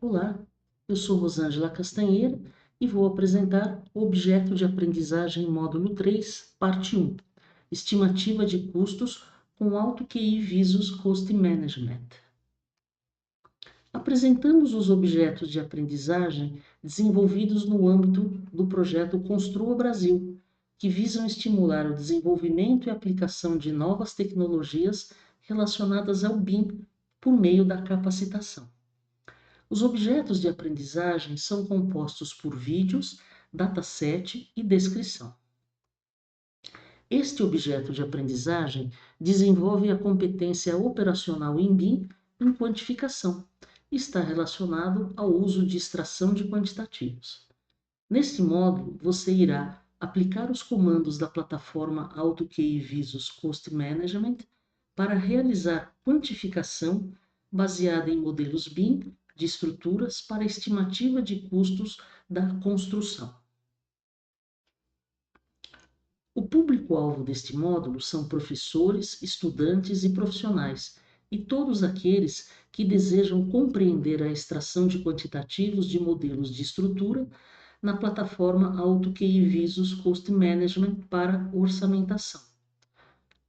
Olá, eu sou Rosângela Castanheira e vou apresentar o objeto de aprendizagem módulo 3, parte 1, estimativa de custos com alto QI Visus Cost Management. Apresentamos os objetos de aprendizagem desenvolvidos no âmbito do projeto Construa Brasil, que visam estimular o desenvolvimento e aplicação de novas tecnologias relacionadas ao BIM por meio da capacitação. Os objetos de aprendizagem são compostos por vídeos, dataset e descrição. Este objeto de aprendizagem desenvolve a competência operacional em BIM em quantificação e está relacionado ao uso de extração de quantitativos. Neste módulo, você irá aplicar os comandos da plataforma AutoQI Visus Cost Management para realizar quantificação baseada em modelos BIM de estruturas para estimativa de custos da construção. O público-alvo deste módulo são professores, estudantes e profissionais, e todos aqueles que desejam compreender a extração de quantitativos de modelos de estrutura na plataforma AutoQI Visus Cost Management para orçamentação.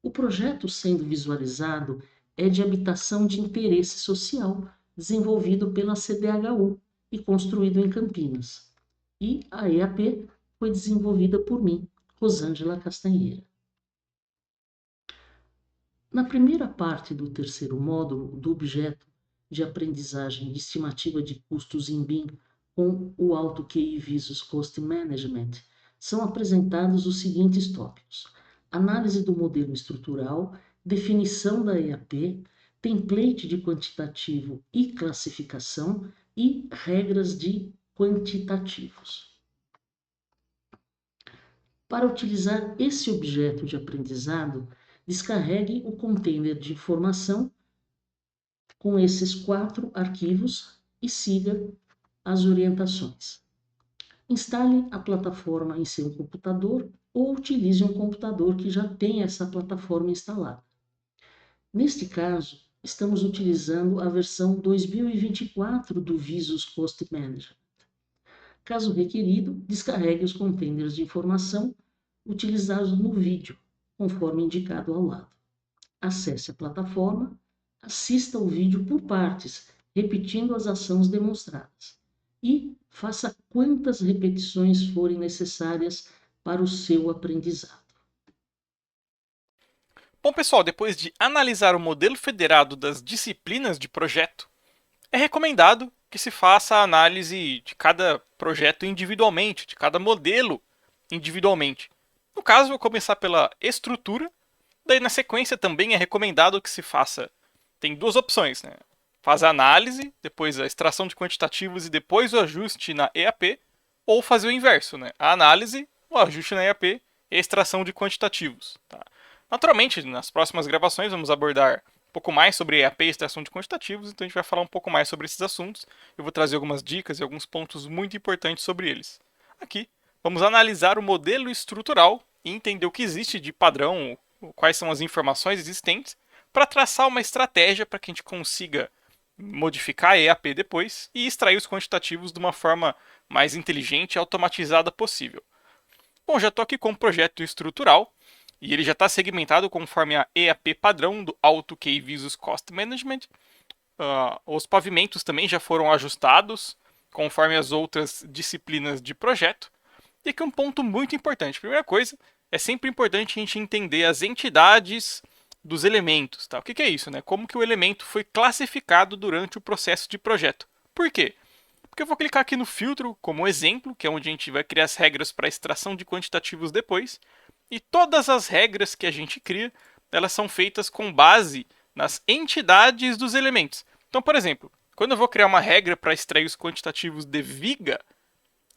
O projeto sendo visualizado é de habitação de interesse social, desenvolvido pela CDHU e construído em Campinas. E a EAP foi desenvolvida por mim, Rosângela Castanheira. Na primeira parte do terceiro módulo do objeto de aprendizagem de estimativa de custos em BIM com o AutoQI Visus Cost Management, são apresentados os seguintes tópicos: análise do modelo estrutural, definição da EAP, template de quantitativo e classificação e regras de quantitativos. Para utilizar esse objeto de aprendizado, descarregue o container de informação com esses 4 arquivos e siga as orientações. Instale a plataforma em seu computador ou utilize um computador que já tem essa plataforma instalada. Neste caso, estamos utilizando a versão 2024 do Visus Cost Management. Caso requerido, descarregue os containers de informação utilizados no vídeo, conforme indicado ao lado. Acesse a plataforma, assista o vídeo por partes, repetindo as ações demonstradas, e faça quantas repetições forem necessárias para o seu aprendizado. Bom, pessoal, depois de analisar o modelo federado das disciplinas de projeto, é recomendado que se faça a análise de cada projeto individualmente, de cada modelo individualmente. No caso, vou começar pela estrutura, daí na sequência também é recomendado que se faça. Tem 2 opções, né? Faz a análise, depois a extração de quantitativos e depois o ajuste na EAP, ou fazer o inverso, né? A análise, o ajuste na EAP e a extração de quantitativos. Tá? Naturalmente, nas próximas gravações vamos abordar um pouco mais sobre EAP e extração de quantitativos, então a gente vai falar um pouco mais sobre esses assuntos. Eu vou trazer algumas dicas e alguns pontos muito importantes sobre eles. Aqui, vamos analisar o modelo estrutural e entender o que existe de padrão, quais são as informações existentes, para traçar uma estratégia para que a gente consiga modificar a EAP depois e extrair os quantitativos de uma forma mais inteligente e automatizada possível. Bom, já estou aqui com o projeto estrutural e ele já está segmentado conforme a EAP padrão do AutoQI Visus Cost Management. Os pavimentos também já foram ajustados conforme as outras disciplinas de projeto. E aqui um ponto muito importante. Primeira coisa, é sempre importante a gente entender as entidades dos elementos. Tá? O que é isso? Né? Como que o elemento foi classificado durante o processo de projeto. Por quê? Porque eu vou clicar aqui no filtro como exemplo, que é onde a gente vai criar as regras para extração de quantitativos depois. E todas as regras que a gente cria, elas são feitas com base nas entidades dos elementos. Então, por exemplo, quando eu vou criar uma regra para extrair os quantitativos de viga,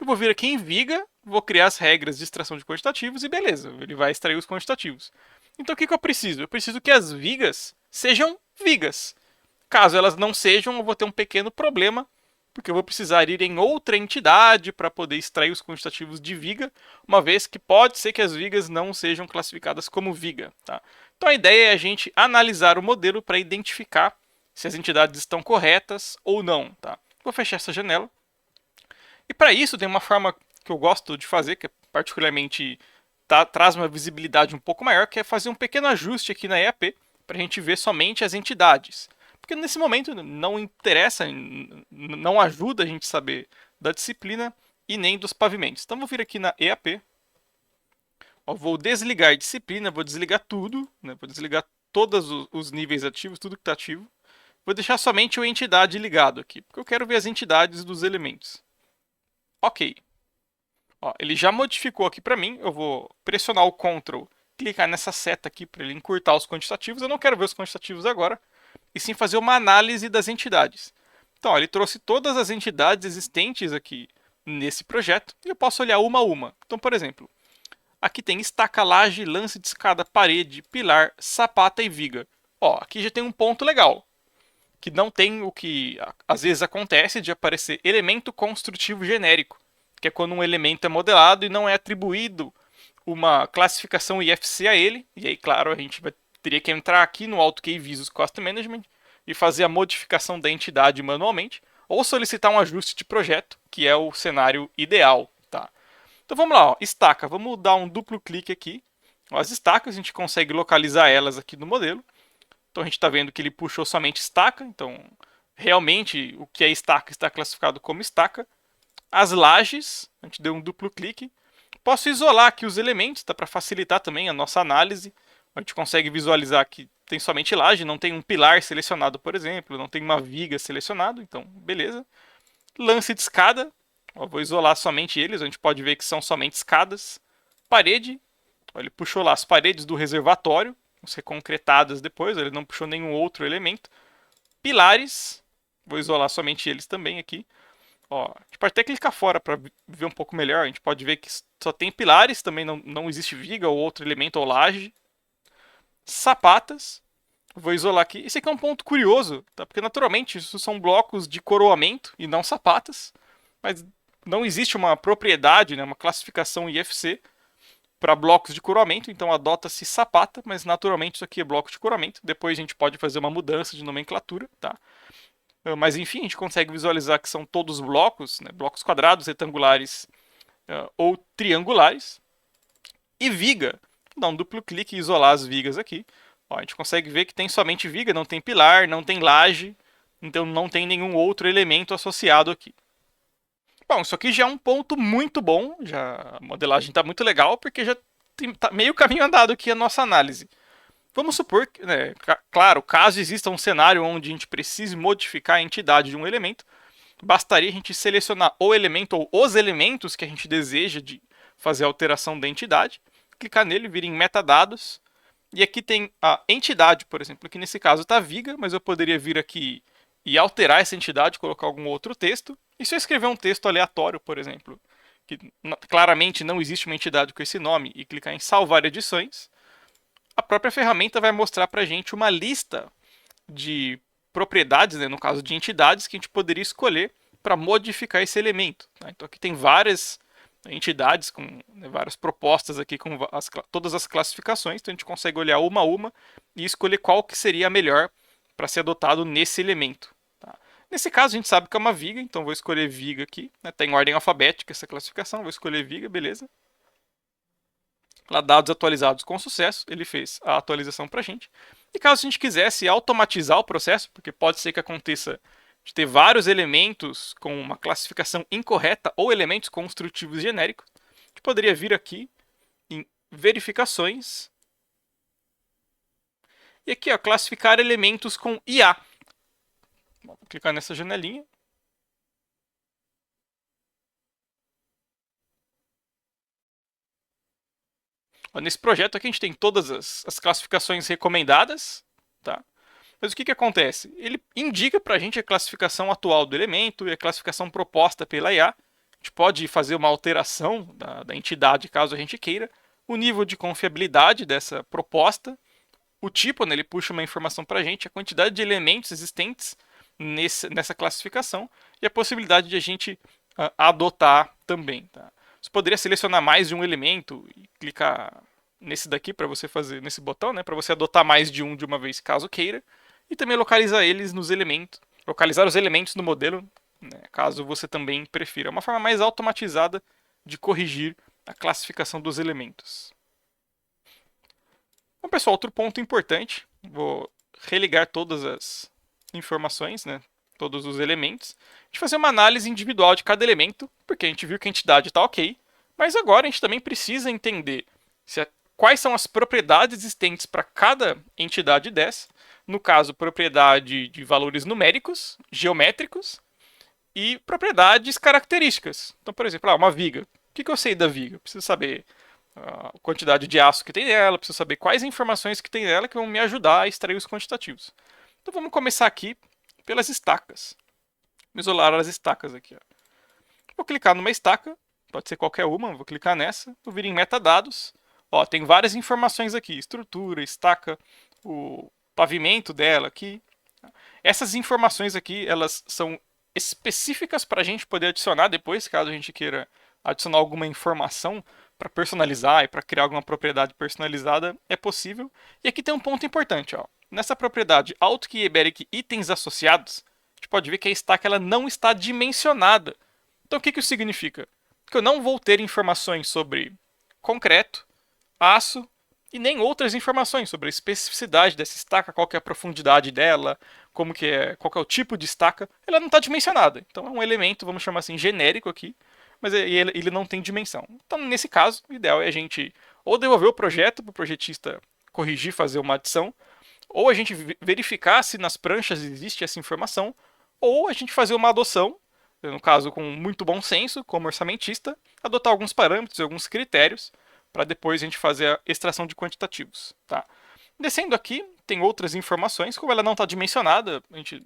eu vou vir aqui em viga, vou criar as regras de extração de quantitativos e beleza, ele vai extrair os quantitativos. Então o que eu preciso? Eu preciso que as vigas sejam vigas. Caso elas não sejam, eu vou ter um pequeno problema, porque eu vou precisar ir em outra entidade para poder extrair os quantitativos de viga, uma vez que pode ser que as vigas não sejam classificadas como viga. Tá? Então a ideia é a gente analisar o modelo para identificar se as entidades estão corretas ou não. Tá? Vou fechar essa janela. E para isso tem uma forma que eu gosto de fazer, que é particularmente traz uma visibilidade um pouco maior, que é fazer um pequeno ajuste aqui na EAP para a gente ver somente as entidades. Porque nesse momento não interessa, não ajuda a gente saber da disciplina e nem dos pavimentos. Então vou vir aqui na EAP, ó, vou desligar a disciplina, vou desligar tudo, né, vou desligar todos os níveis ativos, tudo que está ativo. Vou deixar somente o entidade ligado aqui, porque eu quero ver as entidades dos elementos. Ok. Ó, ele já modificou aqui para mim. Eu vou pressionar o Ctrl, clicar nessa seta aqui para ele encurtar os quantitativos. Eu não quero ver os quantitativos agora, e sim fazer uma análise das entidades. Então, ó, ele trouxe todas as entidades existentes aqui nesse projeto e eu posso olhar uma a uma. Então, por exemplo, aqui tem estaca, laje, lance de escada, parede, pilar, sapata e viga. Ó, aqui já tem um ponto legal, que não tem o que às vezes acontece de aparecer elemento construtivo genérico, que é quando um elemento é modelado e não é atribuído uma classificação IFC a ele. E aí, claro, a gente teria que entrar aqui no AutoCAD Visus Cost Management e fazer a modificação da entidade manualmente, ou solicitar um ajuste de projeto, que é o cenário ideal. Tá? Então vamos lá, ó, estaca. Vamos dar um duplo clique aqui. As estacas, a gente consegue localizar elas aqui no modelo. Então a gente está vendo que ele puxou somente estaca. Então, realmente, o que é estaca está classificado como estaca. As lajes, a gente deu um duplo clique. Posso isolar aqui os elementos, tá, para facilitar também a nossa análise. A gente consegue visualizar que tem somente laje, não tem um pilar selecionado, por exemplo, não tem uma viga selecionado, então beleza. Lance de escada, ó, vou isolar somente eles, a gente pode ver que são somente escadas. Parede, ó, ele puxou lá as paredes do reservatório, vão ser concretadas depois, ele não puxou nenhum outro elemento. Pilares, vou isolar somente eles também aqui. Ó, a gente pode até clicar fora para ver um pouco melhor. A gente pode ver que só tem pilares, também não existe viga ou outro elemento ou laje. Sapatas, vou isolar aqui. Esse aqui é um ponto curioso, tá? Porque naturalmente isso são blocos de coroamento e não sapatas. Mas não existe uma propriedade, né, uma classificação IFC para blocos de coroamento, então adota-se sapata, mas naturalmente isso aqui é bloco de coroamento. Depois a gente pode fazer uma mudança de nomenclatura, tá? Mas enfim, a gente consegue visualizar que são todos blocos, né, blocos quadrados, retangulares ou triangulares. E viga, dá um duplo clique e isolar as vigas aqui. Ó, a gente consegue ver que tem somente viga, não tem pilar, não tem laje, então não tem nenhum outro elemento associado aqui. Bom, isso aqui já é um ponto muito bom, já a modelagem está muito legal, porque já tá meio caminho andado aqui a nossa análise. Vamos supor que, né, claro, caso exista um cenário onde a gente precise modificar a entidade de um elemento, bastaria a gente selecionar o elemento ou os elementos que a gente deseja de fazer a alteração da entidade, clicar nele, vir em metadados, e aqui tem a entidade, por exemplo, que nesse caso está viga, mas eu poderia vir aqui e alterar essa entidade, colocar algum outro texto, e se eu escrever um texto aleatório, por exemplo, que claramente não existe uma entidade com esse nome, e clicar em salvar edições, a própria ferramenta vai mostrar para a gente uma lista de propriedades, né, no caso de entidades, que a gente poderia escolher para modificar esse elemento. Tá? Então aqui tem várias entidades, com né, várias propostas aqui com todas as classificações, então a gente consegue olhar uma a uma e escolher qual que seria a melhor para ser adotado nesse elemento. Tá? Nesse caso a gente sabe que é uma viga, então vou escolher viga aqui, né, tá em ordem alfabética essa classificação, vou escolher viga, beleza. Lá, dados atualizados com sucesso, ele fez a atualização para a gente. E caso a gente quisesse automatizar o processo, porque pode ser que aconteça de ter vários elementos com uma classificação incorreta ou elementos construtivos genéricos, a gente poderia vir aqui em verificações e aqui, ó, classificar elementos com IA. Vou clicar nessa janelinha. Nesse projeto aqui a gente tem todas as classificações recomendadas, tá? Mas o que acontece? Ele indica para a gente a classificação atual do elemento e a classificação proposta pela IA. A gente pode fazer uma alteração da entidade caso a gente queira, o nível de confiabilidade dessa proposta, o tipo, né, ele puxa uma informação para a gente, a quantidade de elementos existentes nessa classificação e a possibilidade de a gente adotar também. Tá? Você poderia selecionar mais de um elemento e clicar nesse daqui para você fazer, nesse botão, né, para você adotar mais de um de uma vez, caso queira, e também localizar eles nos elementos, localizar os elementos no modelo, né, caso você também prefira. É uma forma mais automatizada de corrigir a classificação dos elementos. Bom, pessoal, outro ponto importante, vou religar todas as informações, né, todos os elementos, a gente fazer uma análise individual de cada elemento, porque a gente viu que a entidade está ok, mas agora a gente também precisa entender quais são as propriedades existentes para cada entidade dessa, no caso, propriedade de valores numéricos, geométricos, e propriedades características. Então, por exemplo, uma viga. O que eu sei da viga? Eu preciso saber a quantidade de aço que tem nela, preciso saber quais informações que tem nela que vão me ajudar a extrair os quantitativos. Então vamos começar aqui pelas estacas. Vou isolar as estacas aqui. Ó. Vou clicar numa estaca, pode ser qualquer uma, vou clicar nessa, vou vir em metadados. Ó, tem várias informações aqui, estrutura, estaca, o pavimento dela aqui. Essas informações aqui, elas são específicas para a gente poder adicionar depois, caso a gente queira adicionar alguma informação para personalizar e para criar alguma propriedade personalizada, é possível. E aqui tem um ponto importante. Ó. Nessa propriedade AutoKeyBeric itens associados, a gente pode ver que a stack ela não está dimensionada. Então o que isso significa? Que eu não vou ter informações sobre concreto, aço e nem outras informações sobre a especificidade dessa estaca, qual que é a profundidade dela, como que é, qual que é o tipo de estaca, ela não está dimensionada. Então é um elemento, vamos chamar assim, genérico aqui, mas ele não tem dimensão. Então, nesse caso, o ideal é a gente ou devolver o projeto para o projetista corrigir, fazer uma adição, ou a gente verificar se nas pranchas existe essa informação, ou a gente fazer uma adoção, no caso com muito bom senso, como orçamentista, adotar alguns parâmetros, alguns critérios, para depois a gente fazer a extração de quantitativos. Tá? Descendo aqui, tem outras informações, como ela não está dimensionada, a gente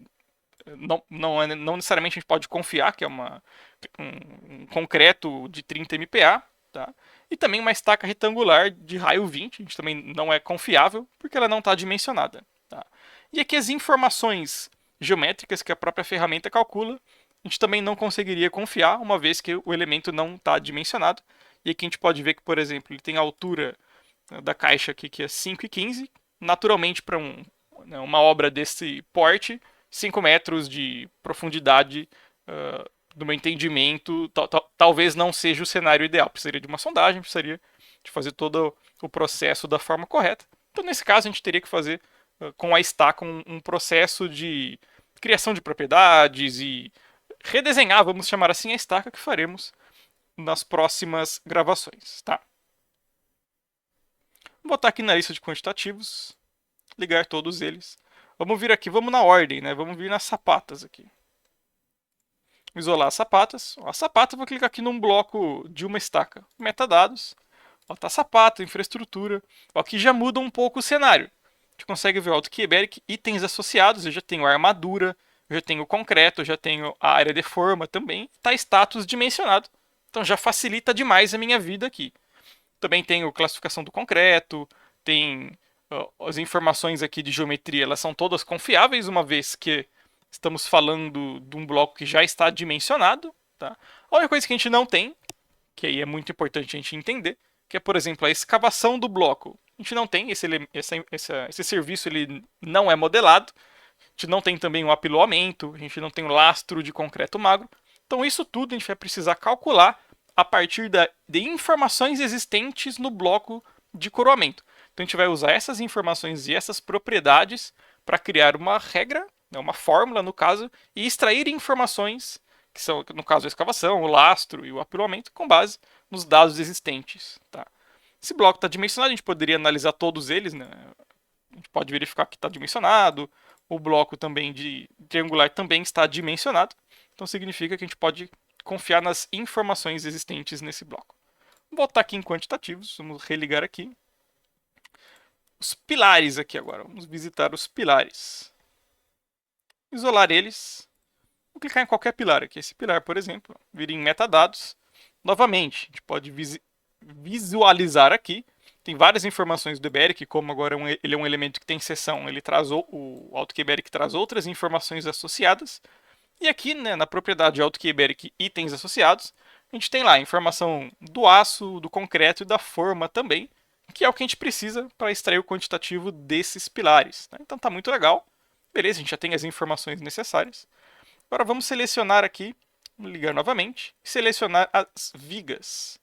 não necessariamente a gente pode confiar que é um concreto de 30 MPa, tá? E também uma estaca retangular de raio 20, a gente também não é confiável, porque ela não está dimensionada. Tá? E aqui as informações geométricas que a própria ferramenta calcula, a gente também não conseguiria confiar, uma vez que o elemento não está dimensionado. E aqui a gente pode ver que, por exemplo, ele tem a altura da caixa aqui, que é 5,15. Naturalmente, para uma obra desse porte, 5 metros de profundidade, do meu entendimento, talvez não seja o cenário ideal. Precisaria de uma sondagem, precisaria de fazer todo o processo da forma correta. Então, nesse caso, a gente teria que fazer com a estaca um processo de criação de propriedades e redesenhar, vamos chamar assim, a estaca que faremos nas próximas gravações. Tá? Vou botar aqui na lista de quantitativos, ligar todos eles. Vamos vir aqui, vamos na ordem, né? Vamos vir nas sapatas aqui. Isolar as sapatas. A sapata, eu vou clicar aqui num bloco de uma estaca. Metadados. Ó, tá sapata, infraestrutura. Ó, aqui já muda um pouco o cenário. A gente consegue ver o AutoKeyBeric, itens associados. Eu já tenho a armadura, eu já tenho o concreto, eu já tenho a área de forma também. Tá status dimensionado. Então já facilita demais a minha vida aqui. Também tenho classificação do concreto, tem as informações aqui de geometria, elas são todas confiáveis, uma vez que estamos falando de um bloco que já está dimensionado. Tá? A única coisa que a gente não tem, que aí é muito importante a gente entender, que é, por exemplo, a escavação do bloco. A gente não tem, esse serviço ele não é modelado, a gente não tem também um apiloamento, a gente não tem um lastro de concreto magro. Então isso tudo a gente vai precisar calcular a partir de informações existentes no bloco de coroamento. Então a gente vai usar essas informações e essas propriedades para criar uma regra, uma fórmula no caso, e extrair informações, que são no caso a escavação, o lastro e o apiloamento, com base nos dados existentes. Tá? Esse bloco está dimensionado, a gente poderia analisar todos eles, né? A gente pode verificar que está dimensionado, o bloco também de triangular também está dimensionado, então significa que a gente pode confiar nas informações existentes nesse bloco. Vou voltar aqui em quantitativos, vamos religar aqui. Os pilares aqui agora, vamos visitar os pilares. Isolar eles. Vou clicar em qualquer pilar aqui. Esse pilar, por exemplo, vir em metadados. Novamente, a gente pode visualizar aqui. Tem várias informações do Eberic, como agora ele é um elemento que tem seção, ele traz o AutoKeyBeric traz outras informações associadas. E aqui, né, na propriedade AutoKeyBeric itens associados, a gente tem lá a informação do aço, do concreto e da forma também, que é o que a gente precisa para extrair o quantitativo desses pilares. Né? Então tá muito legal. Beleza, a gente já tem as informações necessárias. Agora vamos selecionar aqui, ligar novamente, e selecionar as vigas.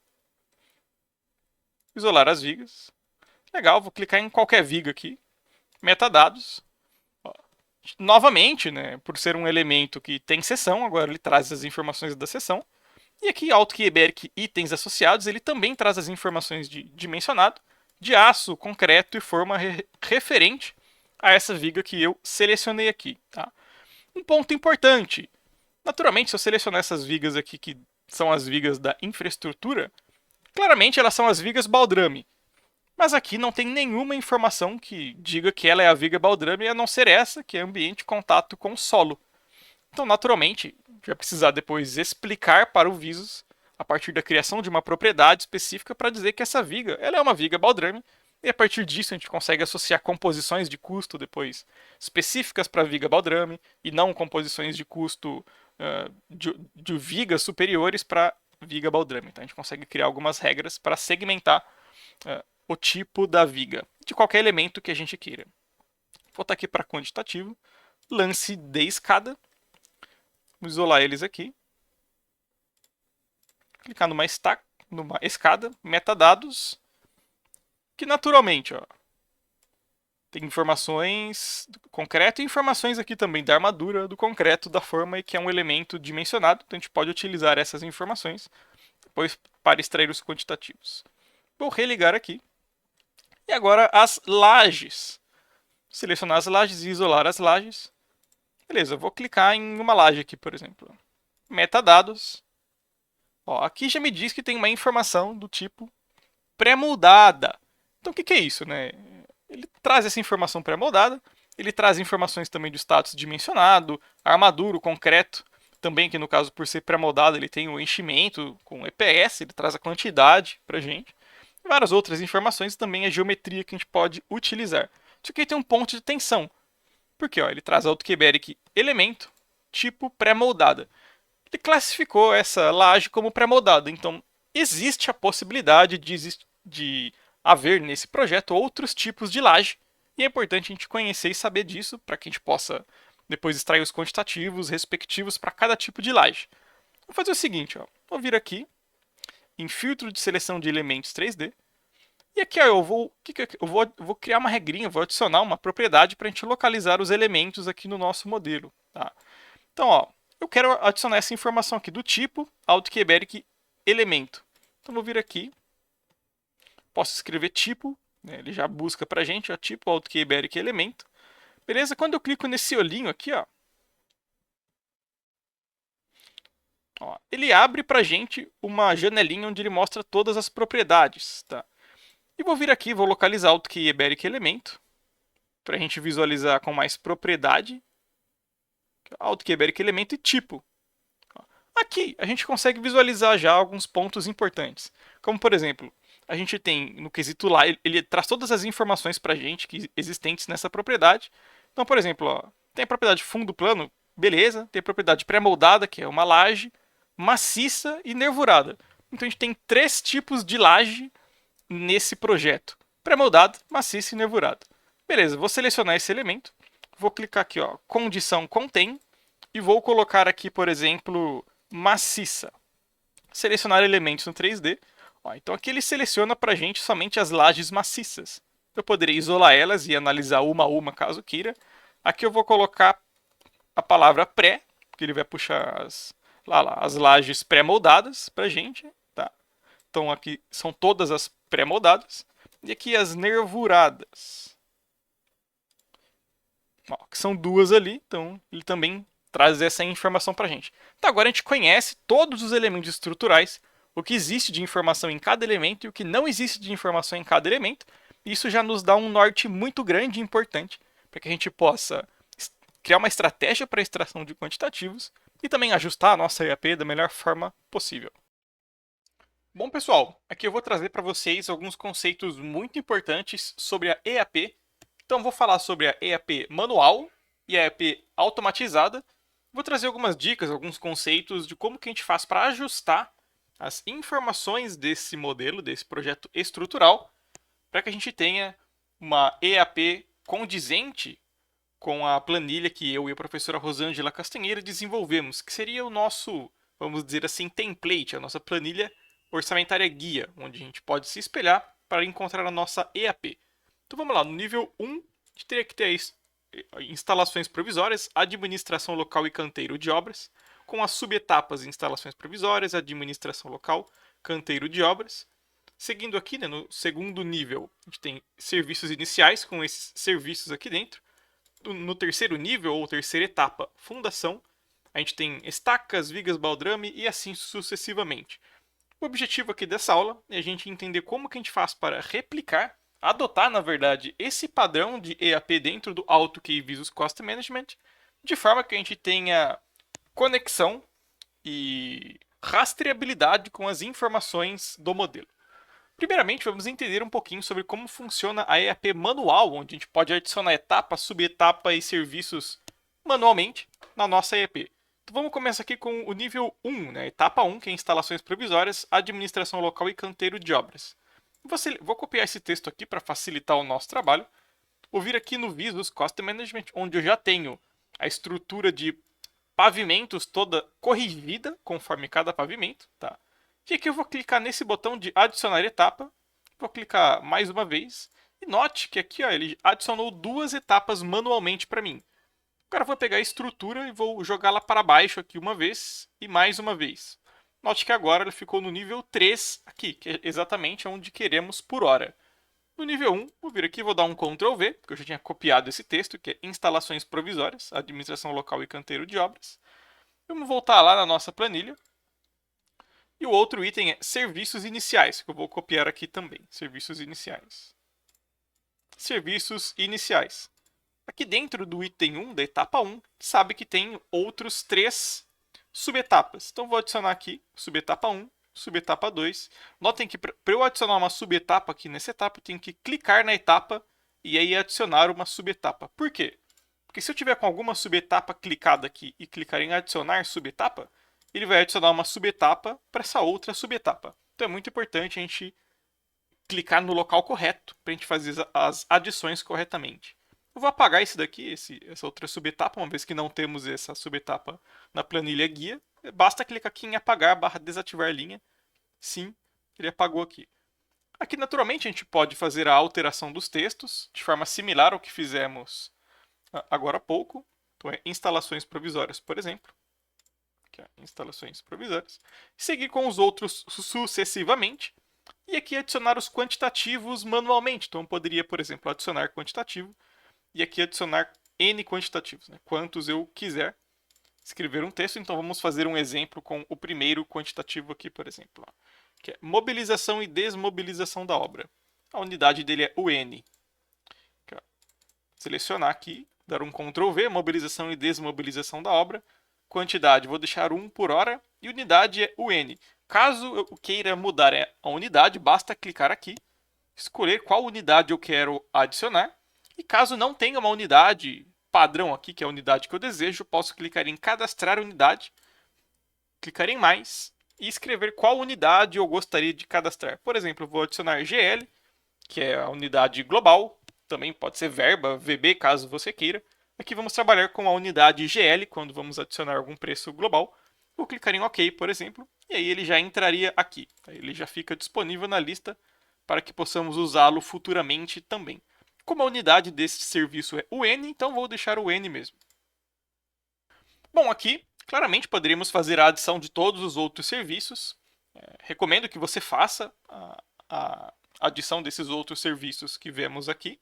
Isolar as vigas. Legal, vou clicar em qualquer viga aqui. Metadados. Novamente, né, por ser um elemento que tem seção, agora ele traz as informações da seção. E aqui, AutoKeyBeric itens associados, ele também traz as informações de dimensionado, de aço, concreto e forma referente a essa viga que eu selecionei aqui. Tá? Um ponto importante, naturalmente, se eu selecionar essas vigas aqui, que são as vigas da infraestrutura, claramente elas são as vigas baldrame. Mas aqui não tem nenhuma informação que diga que ela é a viga baldrame, a não ser essa, que é ambiente contato com solo. Então, naturalmente, vai precisar depois explicar para o Visos, a partir da criação de uma propriedade específica, para dizer que essa viga ela é uma viga baldrame, e a partir disso a gente consegue associar composições de custo depois específicas para a viga baldrame, e não composições de custo de vigas superiores para viga baldrame. Então a gente consegue criar algumas regras para segmentar o tipo da viga, de qualquer elemento que a gente queira. Vou voltar aqui para quantitativo, lance de escada, vamos isolar eles aqui, clicar numa escada, metadados, que naturalmente tem informações do concreto e informações aqui também da armadura do concreto, da forma e que é um elemento dimensionado, então a gente pode utilizar essas informações depois para extrair os quantitativos. Vou religar aqui. E agora as lajes. Selecionar as lajes e isolar as lajes. Beleza, eu vou clicar em uma laje aqui, por exemplo. Metadados. Aqui já me diz que tem uma informação do tipo pré-moldada. Então o que é isso, né? Ele traz essa informação pré-moldada. Ele traz informações também do status dimensionado, armadura, o concreto. Também que no caso, por ser pré-moldado, ele tem o enchimento com EPS, ele traz a quantidade pra gente. Várias outras informações, também a geometria que a gente pode utilizar. Isso aqui tem um ponto de tensão, porque ele traz AutoKeyBeric elemento, tipo pré-moldada. Ele classificou essa laje como pré-moldada, então existe a possibilidade de haver nesse projeto outros tipos de laje, e é importante a gente conhecer e saber disso, para que a gente possa depois extrair os quantitativos respectivos para cada tipo de laje. Vou fazer o seguinte, vou vir aqui, em filtro de seleção de elementos 3D. E aqui eu vou criar uma regrinha, vou adicionar uma propriedade para a gente localizar os elementos aqui no nosso modelo. Tá? Então, eu quero adicionar essa informação aqui do tipo AutoKeyBeric elemento. Então, vou vir aqui, posso escrever tipo, né, ele já busca para a gente, tipo AutoKeyBeric elemento. Beleza? Quando eu clico nesse olhinho aqui, ele abre para a gente uma janelinha onde ele mostra todas as propriedades. Tá? E vou vir aqui, vou localizar o AutoKeyBeric elemento, para a gente visualizar com mais propriedade. AutoKeyBeric elemento e tipo. Aqui a gente consegue visualizar já alguns pontos importantes. Como por exemplo, a gente tem no quesito lá, ele traz todas as informações para a gente que existentes nessa propriedade. Então, por exemplo, tem a propriedade fundo plano, beleza. Tem a propriedade pré-moldada, que é uma laje, maciça e nervurada. Então a gente tem 3 tipos de laje nesse projeto: pré-moldado, maciço e nervurado. Beleza, vou selecionar esse elemento, vou clicar aqui, condição contém, e vou colocar aqui, por exemplo, maciça. Selecionar elementos no 3D. Então aqui ele seleciona para a gente somente as lajes maciças. Eu poderia isolar elas e analisar uma a uma caso queira. Aqui eu vou colocar a palavra pré, porque ele vai puxar as lajes pré-moldadas para a gente. Tá? Então aqui são todas as pré-moldadas. E aqui as nervuradas, que são 2 ali. Então ele também traz essa informação para a gente. Então agora a gente conhece todos os elementos estruturais, o que existe de informação em cada elemento e o que não existe de informação em cada elemento. Isso já nos dá um norte muito grande e importante para que a gente possa criar uma estratégia para a extração de quantitativos e também ajustar a nossa EAP da melhor forma possível. Bom, pessoal, aqui eu vou trazer para vocês alguns conceitos muito importantes sobre a EAP. Então, vou falar sobre a EAP manual e a EAP automatizada. Vou trazer algumas dicas, alguns conceitos de como que a gente faz para ajustar as informações desse modelo, desse projeto estrutural, para que a gente tenha uma EAP condizente com a planilha que eu e a professora Rosângela Castanheira desenvolvemos, que seria o nosso, vamos dizer assim, template, a nossa planilha orçamentária guia, onde a gente pode se espelhar para encontrar a nossa EAP. Então vamos lá, no nível 1, a gente teria que ter instalações provisórias, administração local e canteiro de obras, com as subetapas instalações provisórias, administração local, canteiro de obras. Seguindo aqui, né, no segundo nível, a gente tem serviços iniciais, com esses serviços aqui dentro. No terceiro nível, ou terceira etapa, fundação, a gente tem estacas, vigas, baldrame e assim sucessivamente. O objetivo aqui dessa aula é a gente entender como que a gente faz para replicar, adotar, na verdade, esse padrão de EAP dentro do AutoCAD Visuals Cost Management, de forma que a gente tenha conexão e rastreabilidade com as informações do modelo. Primeiramente, vamos entender um pouquinho sobre como funciona a EAP manual, onde a gente pode adicionar etapa, subetapa e serviços manualmente na nossa EAP. Então vamos começar aqui com o nível 1, né? Etapa 1, que é instalações provisórias, administração local e canteiro de obras. Vou copiar esse texto aqui para facilitar o nosso trabalho. Vou vir aqui no Visuals Cost Management, onde eu já tenho a estrutura de pavimentos toda corrigida conforme cada pavimento, tá? E aqui eu vou clicar nesse botão de adicionar etapa, vou clicar mais uma vez, e note que aqui ó, ele adicionou 2 etapas manualmente para mim. Agora eu vou pegar a estrutura e vou jogá-la para baixo aqui uma vez e mais uma vez. Note que agora ele ficou no nível 3 aqui, que é exatamente onde queremos por hora. No nível 1, vou vir aqui e vou dar um Ctrl V, porque eu já tinha copiado esse texto, que é instalações provisórias, administração local e canteiro de obras. Vamos voltar lá na nossa planilha. E o outro item é serviços iniciais, que eu vou copiar aqui também. Serviços iniciais. Serviços iniciais. Aqui dentro do item 1, da etapa 1, sabe que tem outros 3 subetapas. Então vou adicionar aqui subetapa 1, subetapa 2. Notem que para eu adicionar uma subetapa aqui nessa etapa, eu tenho que clicar na etapa e aí adicionar uma subetapa. Por quê? Porque se eu tiver com alguma subetapa clicada aqui e clicar em adicionar subetapa, ele vai adicionar uma subetapa para essa outra subetapa. Então é muito importante a gente clicar no local correto para a gente fazer as adições corretamente. Eu vou apagar esse daqui, essa outra subetapa, uma vez que não temos essa subetapa na planilha guia. Basta clicar aqui em apagar / desativar linha. Sim, ele apagou aqui. Aqui, naturalmente, a gente pode fazer a alteração dos textos, de forma similar ao que fizemos agora há pouco. Então, é instalações provisórias, por exemplo. Aqui, instalações provisórias. Seguir com os outros sucessivamente. E aqui adicionar os quantitativos manualmente. Então, eu poderia, por exemplo, adicionar quantitativo. E aqui adicionar N quantitativos, né? Quantos eu quiser escrever um texto. Então vamos fazer um exemplo com o primeiro quantitativo aqui, por exemplo, que é mobilização e desmobilização da obra. A unidade dele é o N. Selecionar aqui, dar um Ctrl V, mobilização e desmobilização da obra. Quantidade, vou deixar 1 por hora e unidade é o N. Caso eu queira mudar a unidade, basta clicar aqui, escolher qual unidade eu quero adicionar. E caso não tenha uma unidade padrão aqui, que é a unidade que eu desejo, posso clicar em cadastrar unidade, clicar em mais e escrever qual unidade eu gostaria de cadastrar. Por exemplo, eu vou adicionar GL, que é a unidade global, também pode ser verba, VB, caso você queira. Aqui vamos trabalhar com a unidade GL, quando vamos adicionar algum preço global. Vou clicar em OK, por exemplo, e aí ele já entraria aqui. Ele já fica disponível na lista para que possamos usá-lo futuramente também. Como a unidade desse serviço é o N, então vou deixar o N mesmo. Bom, aqui, claramente poderíamos fazer a adição de todos os outros serviços. Recomendo que você faça a adição desses outros serviços que vemos aqui,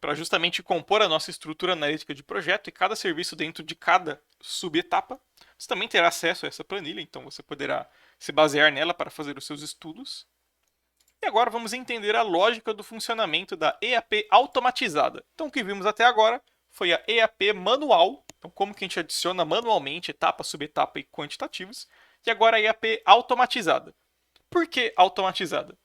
para justamente compor a nossa estrutura analítica de projeto e cada serviço dentro de cada subetapa. Você também terá acesso a essa planilha, então você poderá se basear nela para fazer os seus estudos. E agora vamos entender a lógica do funcionamento da EAP automatizada. Então o que vimos até agora foi a EAP manual, então como que a gente adiciona manualmente etapa, subetapa e quantitativos, e agora a EAP automatizada. Por que automatizada?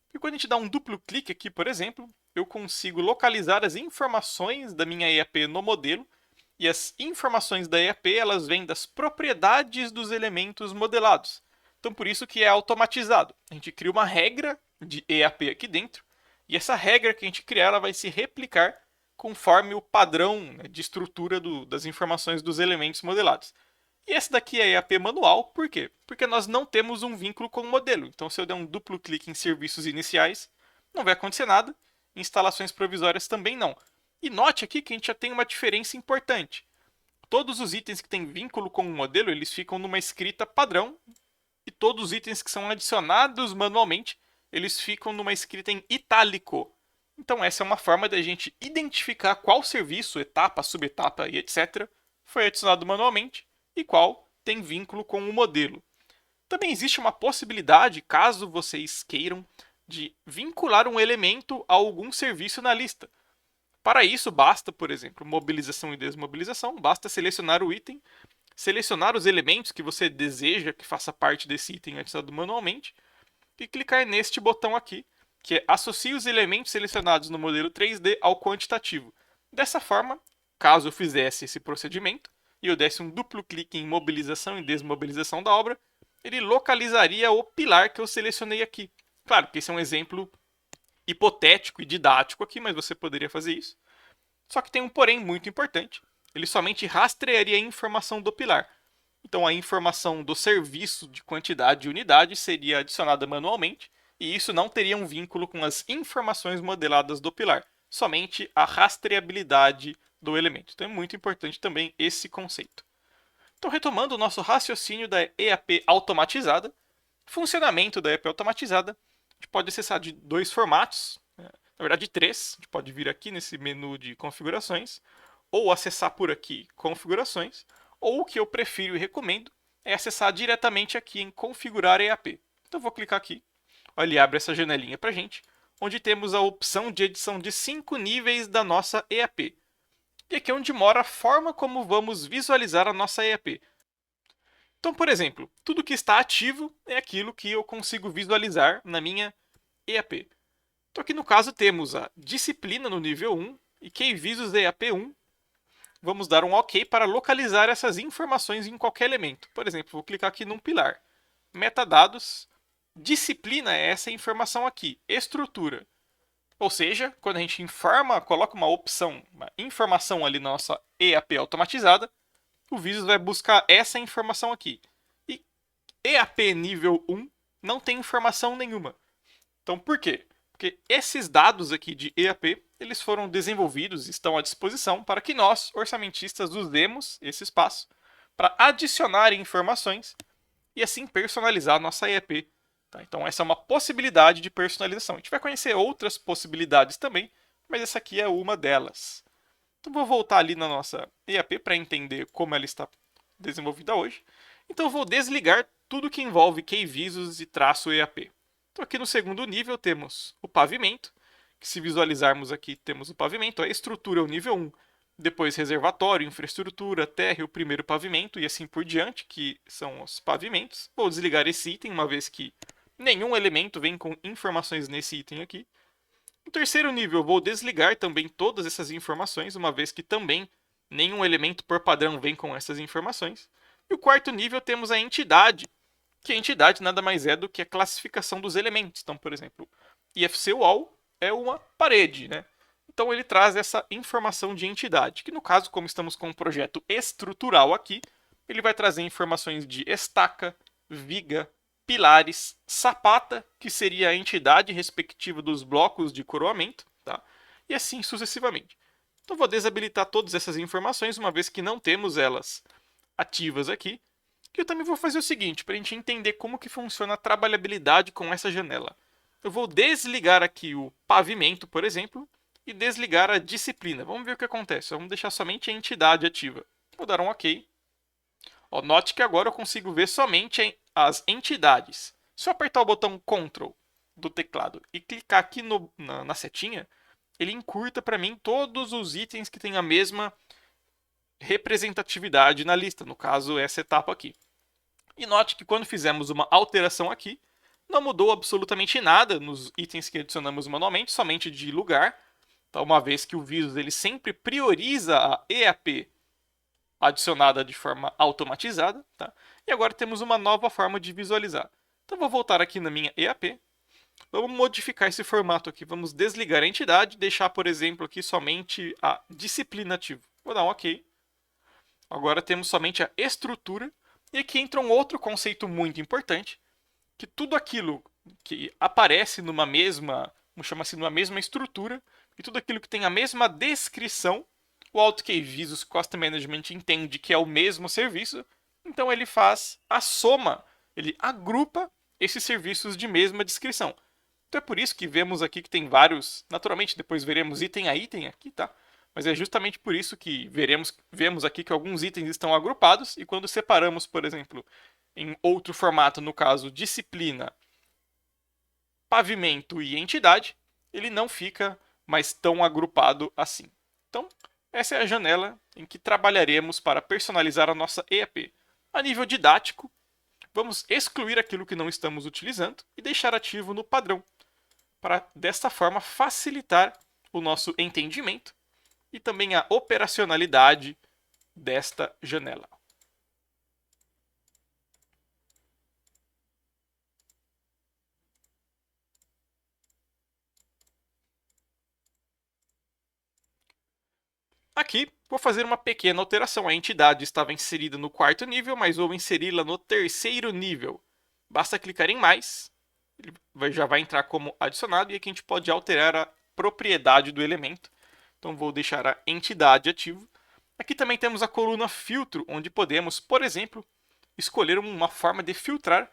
Porque quando a gente dá um duplo clique aqui, por exemplo, eu consigo localizar as informações da minha EAP no modelo, e as informações da EAP elas vêm das propriedades dos elementos modelados. Então por isso que é automatizado. A gente cria uma regra de EAP aqui dentro, e essa regra que a gente criar ela vai se replicar conforme o padrão, né, de estrutura das informações dos elementos modelados. E esse daqui é EAP manual, por quê? Porque nós não temos um vínculo com o modelo. Então, se eu der um duplo clique em serviços iniciais, não vai acontecer nada. Instalações provisórias também não. E note aqui que a gente já tem uma diferença importante. Todos os itens que têm vínculo com o modelo, eles ficam numa escrita padrão. E todos os itens que são adicionados manualmente, eles ficam numa escrita em itálico. Então, essa é uma forma da gente identificar qual serviço, etapa, subetapa e etc. foi adicionado manualmente e qual tem vínculo com o modelo. Também existe uma possibilidade, caso vocês queiram, de vincular um elemento a algum serviço na lista. Para isso, basta, por exemplo, mobilização e desmobilização, basta selecionar o item, selecionar os elementos que você deseja que faça parte desse item adicionado manualmente e clicar neste botão aqui, que é associe os elementos selecionados no modelo 3D ao quantitativo. Dessa forma, caso eu fizesse esse procedimento, e eu desse um duplo clique em mobilização e desmobilização da obra, ele localizaria o pilar que eu selecionei aqui. Claro que esse é um exemplo hipotético e didático aqui, mas você poderia fazer isso. Só que tem um porém muito importante. Ele somente rastrearia a informação do pilar. Então a informação do serviço de quantidade de unidade seria adicionada manualmente, e isso não teria um vínculo com as informações modeladas do pilar, somente a rastreabilidade do elemento. Então é muito importante também esse conceito. Então, retomando o nosso raciocínio da EAP automatizada, funcionamento da EAP automatizada, a gente pode acessar de dois formatos, na verdade três. A gente pode vir aqui nesse menu de configurações, ou acessar por aqui configurações, ou o que eu prefiro e recomendo é acessar diretamente aqui em configurar EAP. Então eu vou clicar aqui, ele abre essa janelinha para a gente, onde temos a opção de edição de 5 níveis da nossa EAP. E aqui é onde mora a forma como vamos visualizar a nossa EAP. Então, por exemplo, tudo que está ativo é aquilo que eu consigo visualizar na minha EAP. Então aqui no caso temos a disciplina no nível 1 e KeyVisos EAP 1. Vamos dar um OK para localizar essas informações em qualquer elemento. Por exemplo, vou clicar aqui num pilar. Metadados, disciplina é essa informação aqui, estrutura. Ou seja, quando a gente coloca uma opção, uma informação ali na nossa EAP automatizada, o Visos vai buscar essa informação aqui. E EAP nível 1 não tem informação nenhuma. Então por quê? Porque esses dados aqui de EAP, eles foram desenvolvidos, estão à disposição para que nós, orçamentistas, usemos esse espaço para adicionar informações e assim personalizar a nossa EAP. Tá? Então essa é uma possibilidade de personalização. A gente vai conhecer outras possibilidades também, mas essa aqui é uma delas. Então vou voltar ali na nossa EAP para entender como ela está desenvolvida hoje. Então eu vou desligar tudo que envolve KeyVisos e traço EAP. Então aqui no segundo nível temos o pavimento, que se visualizarmos aqui temos o pavimento, a estrutura é o nível 1, depois reservatório, infraestrutura, terra, o primeiro pavimento e assim por diante, que são os pavimentos. Vou desligar esse item, uma vez que nenhum elemento vem com informações nesse item aqui. No terceiro nível, vou desligar também todas essas informações, uma vez que também nenhum elemento por padrão vem com essas informações. E o quarto nível temos a entidade, que a entidade nada mais é do que a classificação dos elementos. Então, por exemplo, IFC Wall é uma parede, né? Então ele traz essa informação de entidade, que no caso, como estamos com um projeto estrutural aqui, ele vai trazer informações de estaca, viga, pilares, sapata, que seria a entidade respectiva dos blocos de coroamento, tá? E assim sucessivamente. Então vou desabilitar todas essas informações, uma vez que não temos elas ativas aqui. E eu também vou fazer o seguinte, para a gente entender como que funciona a trabalhabilidade com essa janela. Eu vou desligar aqui o pavimento, por exemplo, e desligar a disciplina. Vamos ver o que acontece. Vamos deixar somente a entidade ativa. Vou dar um OK. Ó, note que agora eu consigo ver somente as entidades. Se eu apertar o botão Ctrl do teclado e clicar aqui na setinha, ele encurta para mim todos os itens que têm a mesma representatividade na lista, no caso essa etapa aqui. E note que quando fizemos uma alteração aqui, não mudou absolutamente nada nos itens que adicionamos manualmente, somente de lugar, tá? Uma vez que o Visos ele sempre prioriza a EAP adicionada de forma automatizada. Tá? E agora temos uma nova forma de visualizar. Então vou voltar aqui na minha EAP, Vamos modificar esse formato aqui. Vamos desligar a entidade, deixar, por exemplo, aqui somente a disciplina ativa. Vou dar um OK. Agora temos somente a estrutura. E aqui entra um outro conceito muito importante, que tudo aquilo que aparece numa mesma, vamos chamar assim, numa mesma estrutura, e tudo aquilo que tem a mesma descrição, o AutoKey Visus Cost Management entende que é o mesmo serviço, então ele faz a soma, ele agrupa esses serviços de mesma descrição. Então é por isso que vemos aqui que tem vários, naturalmente depois veremos item a item aqui, tá? Mas é justamente por isso que vemos aqui que alguns itens estão agrupados, e quando separamos, por exemplo, em outro formato, no caso disciplina, pavimento e entidade, ele não fica mais tão agrupado assim. Então, essa é a janela em que trabalharemos para personalizar a nossa EAP. A nível didático, vamos excluir aquilo que não estamos utilizando e deixar ativo no padrão, para desta forma facilitar o nosso entendimento e também a operacionalidade desta janela. Aqui, vou fazer uma pequena alteração. A entidade estava inserida no quarto nível, mas vou inseri-la no terceiro nível. Basta clicar em mais, ele já vai entrar como adicionado, e aqui a gente pode alterar a propriedade do elemento. Então vou deixar a entidade ativa. Aqui também temos a coluna filtro, onde podemos, por exemplo, escolher uma forma de filtrar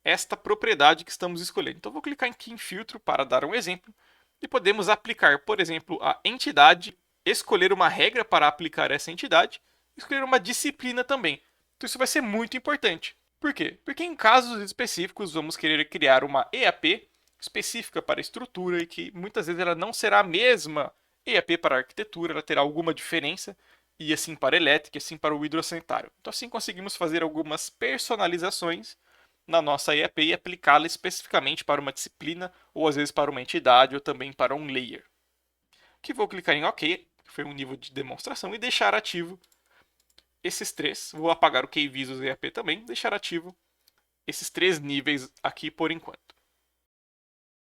esta propriedade que estamos escolhendo. Então vou clicar aqui em filtro para dar um exemplo, e podemos aplicar, por exemplo, a entidade, escolher uma regra para aplicar essa entidade, escolher uma disciplina também. Então isso vai ser muito importante. Por quê? Porque em casos específicos vamos querer criar uma EAP específica para a estrutura, e que muitas vezes ela não será a mesma EAP para a arquitetura, ela terá alguma diferença, e assim para a elétrica, e assim para o hidrossanitário. Então assim conseguimos fazer algumas personalizações na nossa EAP e aplicá-la especificamente para uma disciplina, ou às vezes para uma entidade, ou também para um layer. Aqui vou clicar em OK, que foi um nível de demonstração, e deixar ativo esses três. Vou apagar o KeyVisus EAP também, deixar ativo esses três níveis aqui por enquanto.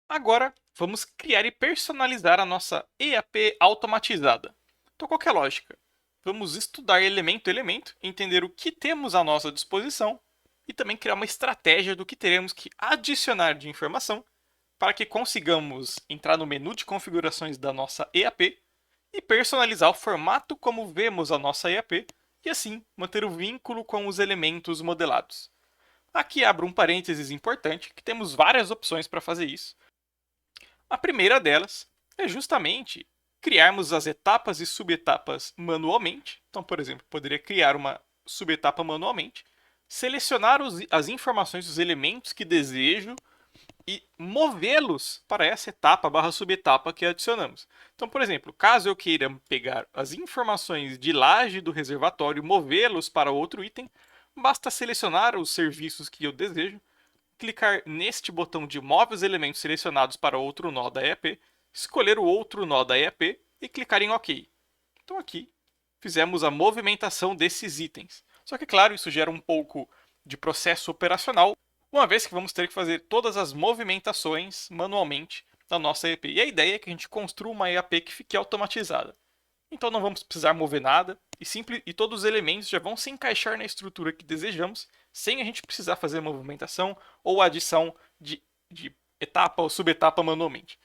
Agora, vamos criar e personalizar a nossa EAP automatizada. Então, qual que é a lógica? Vamos estudar elemento a elemento, entender o que temos à nossa disposição e também criar uma estratégia do que teremos que adicionar de informação para que consigamos entrar no menu de configurações da nossa EAP e personalizar o formato como vemos a nossa EAP e assim manter o vínculo com os elementos modelados. Aqui abro um parênteses importante, que temos várias opções para fazer isso. A primeira delas é justamente criarmos as etapas e subetapas manualmente. Então, por exemplo, poderia criar uma subetapa manualmente, selecionar as informações dos elementos que desejo e movê-los para essa etapa barra subetapa que adicionamos. Então, por exemplo, caso eu queira pegar as informações de laje do reservatório e movê-los para outro item, basta selecionar os serviços que eu desejo, clicar neste botão de Move os elementos selecionados para outro nó da EAP, escolher o outro nó da EAP e clicar em OK. Então aqui fizemos a movimentação desses itens. Só que, claro, isso gera um pouco de processo operacional, uma vez que vamos ter que fazer todas as movimentações manualmente na nossa EAP. E a ideia é que a gente construa uma EAP que fique automatizada. Então não vamos precisar mover nada e todos os elementos já vão se encaixar na estrutura que desejamos, sem a gente precisar fazer movimentação ou adição de etapa ou subetapa manualmente.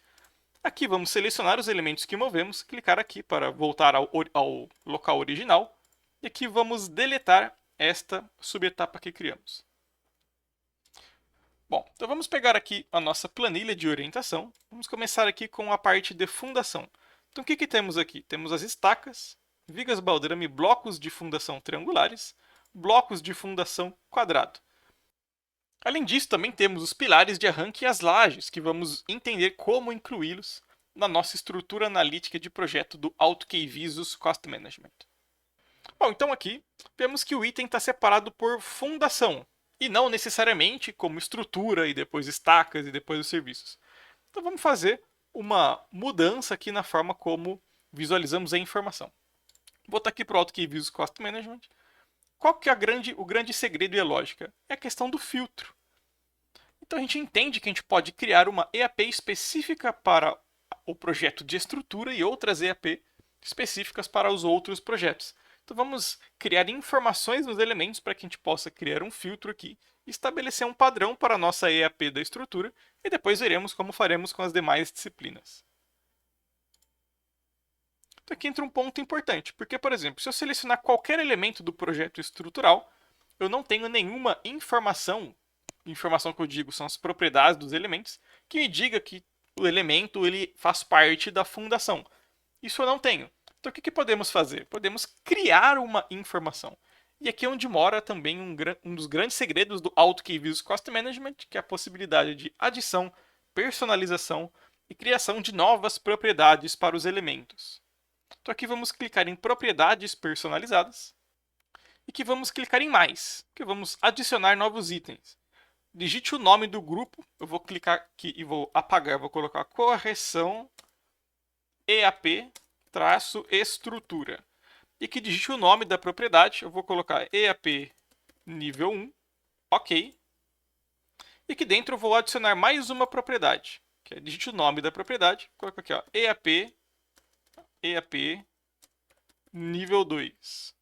Aqui vamos selecionar os elementos que movemos, clicar aqui para voltar ao local original, e aqui vamos deletar esta subetapa que criamos. Bom, então vamos pegar aqui a nossa planilha de orientação. Vamos começar aqui com a parte de fundação. Então o que temos aqui? Temos as estacas, vigas baldrame, blocos de fundação triangulares, blocos de fundação quadrado. Além disso, também temos os pilares de arranque e as lajes, que vamos entender como incluí-los na nossa estrutura analítica de projeto do AutoKey Visus Cost Management. Bom, então aqui vemos que o item está separado por fundação, e não necessariamente como estrutura, e depois estacas, e depois os serviços. Então vamos fazer uma mudança aqui na forma como visualizamos a informação. Vou voltar aqui para o AutoKey Visus Cost Management. Qual que é o grande segredo e a lógica? É a questão do filtro. Então a gente entende que a gente pode criar uma EAP específica para o projeto de estrutura e outras EAP específicas para os outros projetos. Então vamos criar informações nos elementos para que a gente possa criar um filtro aqui e estabelecer um padrão para a nossa EAP da estrutura e depois veremos como faremos com as demais disciplinas. Então aqui entra um ponto importante, porque, por exemplo, se eu selecionar qualquer elemento do projeto estrutural, eu não tenho nenhuma informação que eu digo são as propriedades dos elementos, que me diga que o elemento ele faz parte da fundação. Isso eu não tenho. Então o que podemos fazer? Podemos criar uma informação. E aqui é onde mora também um dos grandes segredos do AutoKey Visual Cost Management, que é a possibilidade de adição, personalização e criação de novas propriedades para os elementos. Então aqui vamos clicar em propriedades personalizadas e que vamos clicar em mais, que vamos adicionar novos itens. Digite o nome do grupo, eu vou clicar aqui e vou apagar, vou colocar correção EAP-estrutura. E aqui digite o nome da propriedade, eu vou colocar EAP nível 1, ok. E aqui dentro eu vou adicionar mais uma propriedade, que é digite o nome da propriedade, coloco aqui ó, EAP nível 2.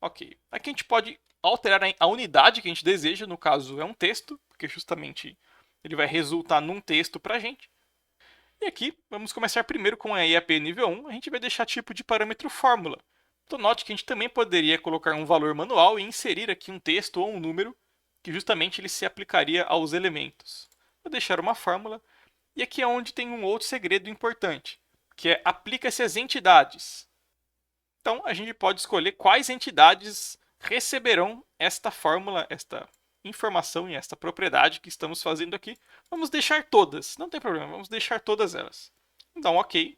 Ok. Aqui a gente pode alterar a unidade que a gente deseja, no caso é um texto, porque justamente ele vai resultar num texto para a gente. E aqui, vamos começar primeiro com a EAP nível 1, a gente vai deixar tipo de parâmetro fórmula. Então note que a gente também poderia colocar um valor manual e inserir aqui um texto ou um número, que justamente ele se aplicaria aos elementos. Vou deixar uma fórmula, e aqui é onde tem um outro segredo importante, que é aplica-se às entidades. Então a gente pode escolher quais entidades receberão esta fórmula, esta informação e esta propriedade que estamos fazendo aqui. Vamos deixar todas, não tem problema, vamos deixar todas elas. Dá um OK.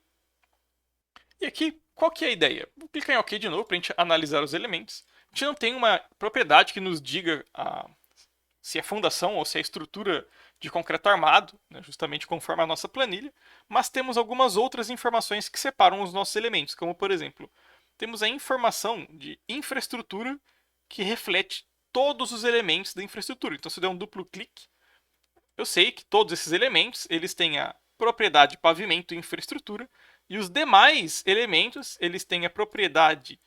E aqui, qual que é a ideia? Vou clicar em OK de novo para a gente analisar os elementos. A gente não tem uma propriedade que nos diga se é fundação ou se é estrutura de concreto armado, né, justamente conforme a nossa planilha, mas temos algumas outras informações que separam os nossos elementos, como por exemplo, temos a informação de infraestrutura que reflete todos os elementos da infraestrutura. Então, se eu der um duplo clique, eu sei que todos esses elementos eles têm a propriedade pavimento e infraestrutura, e os demais elementos eles têm a propriedade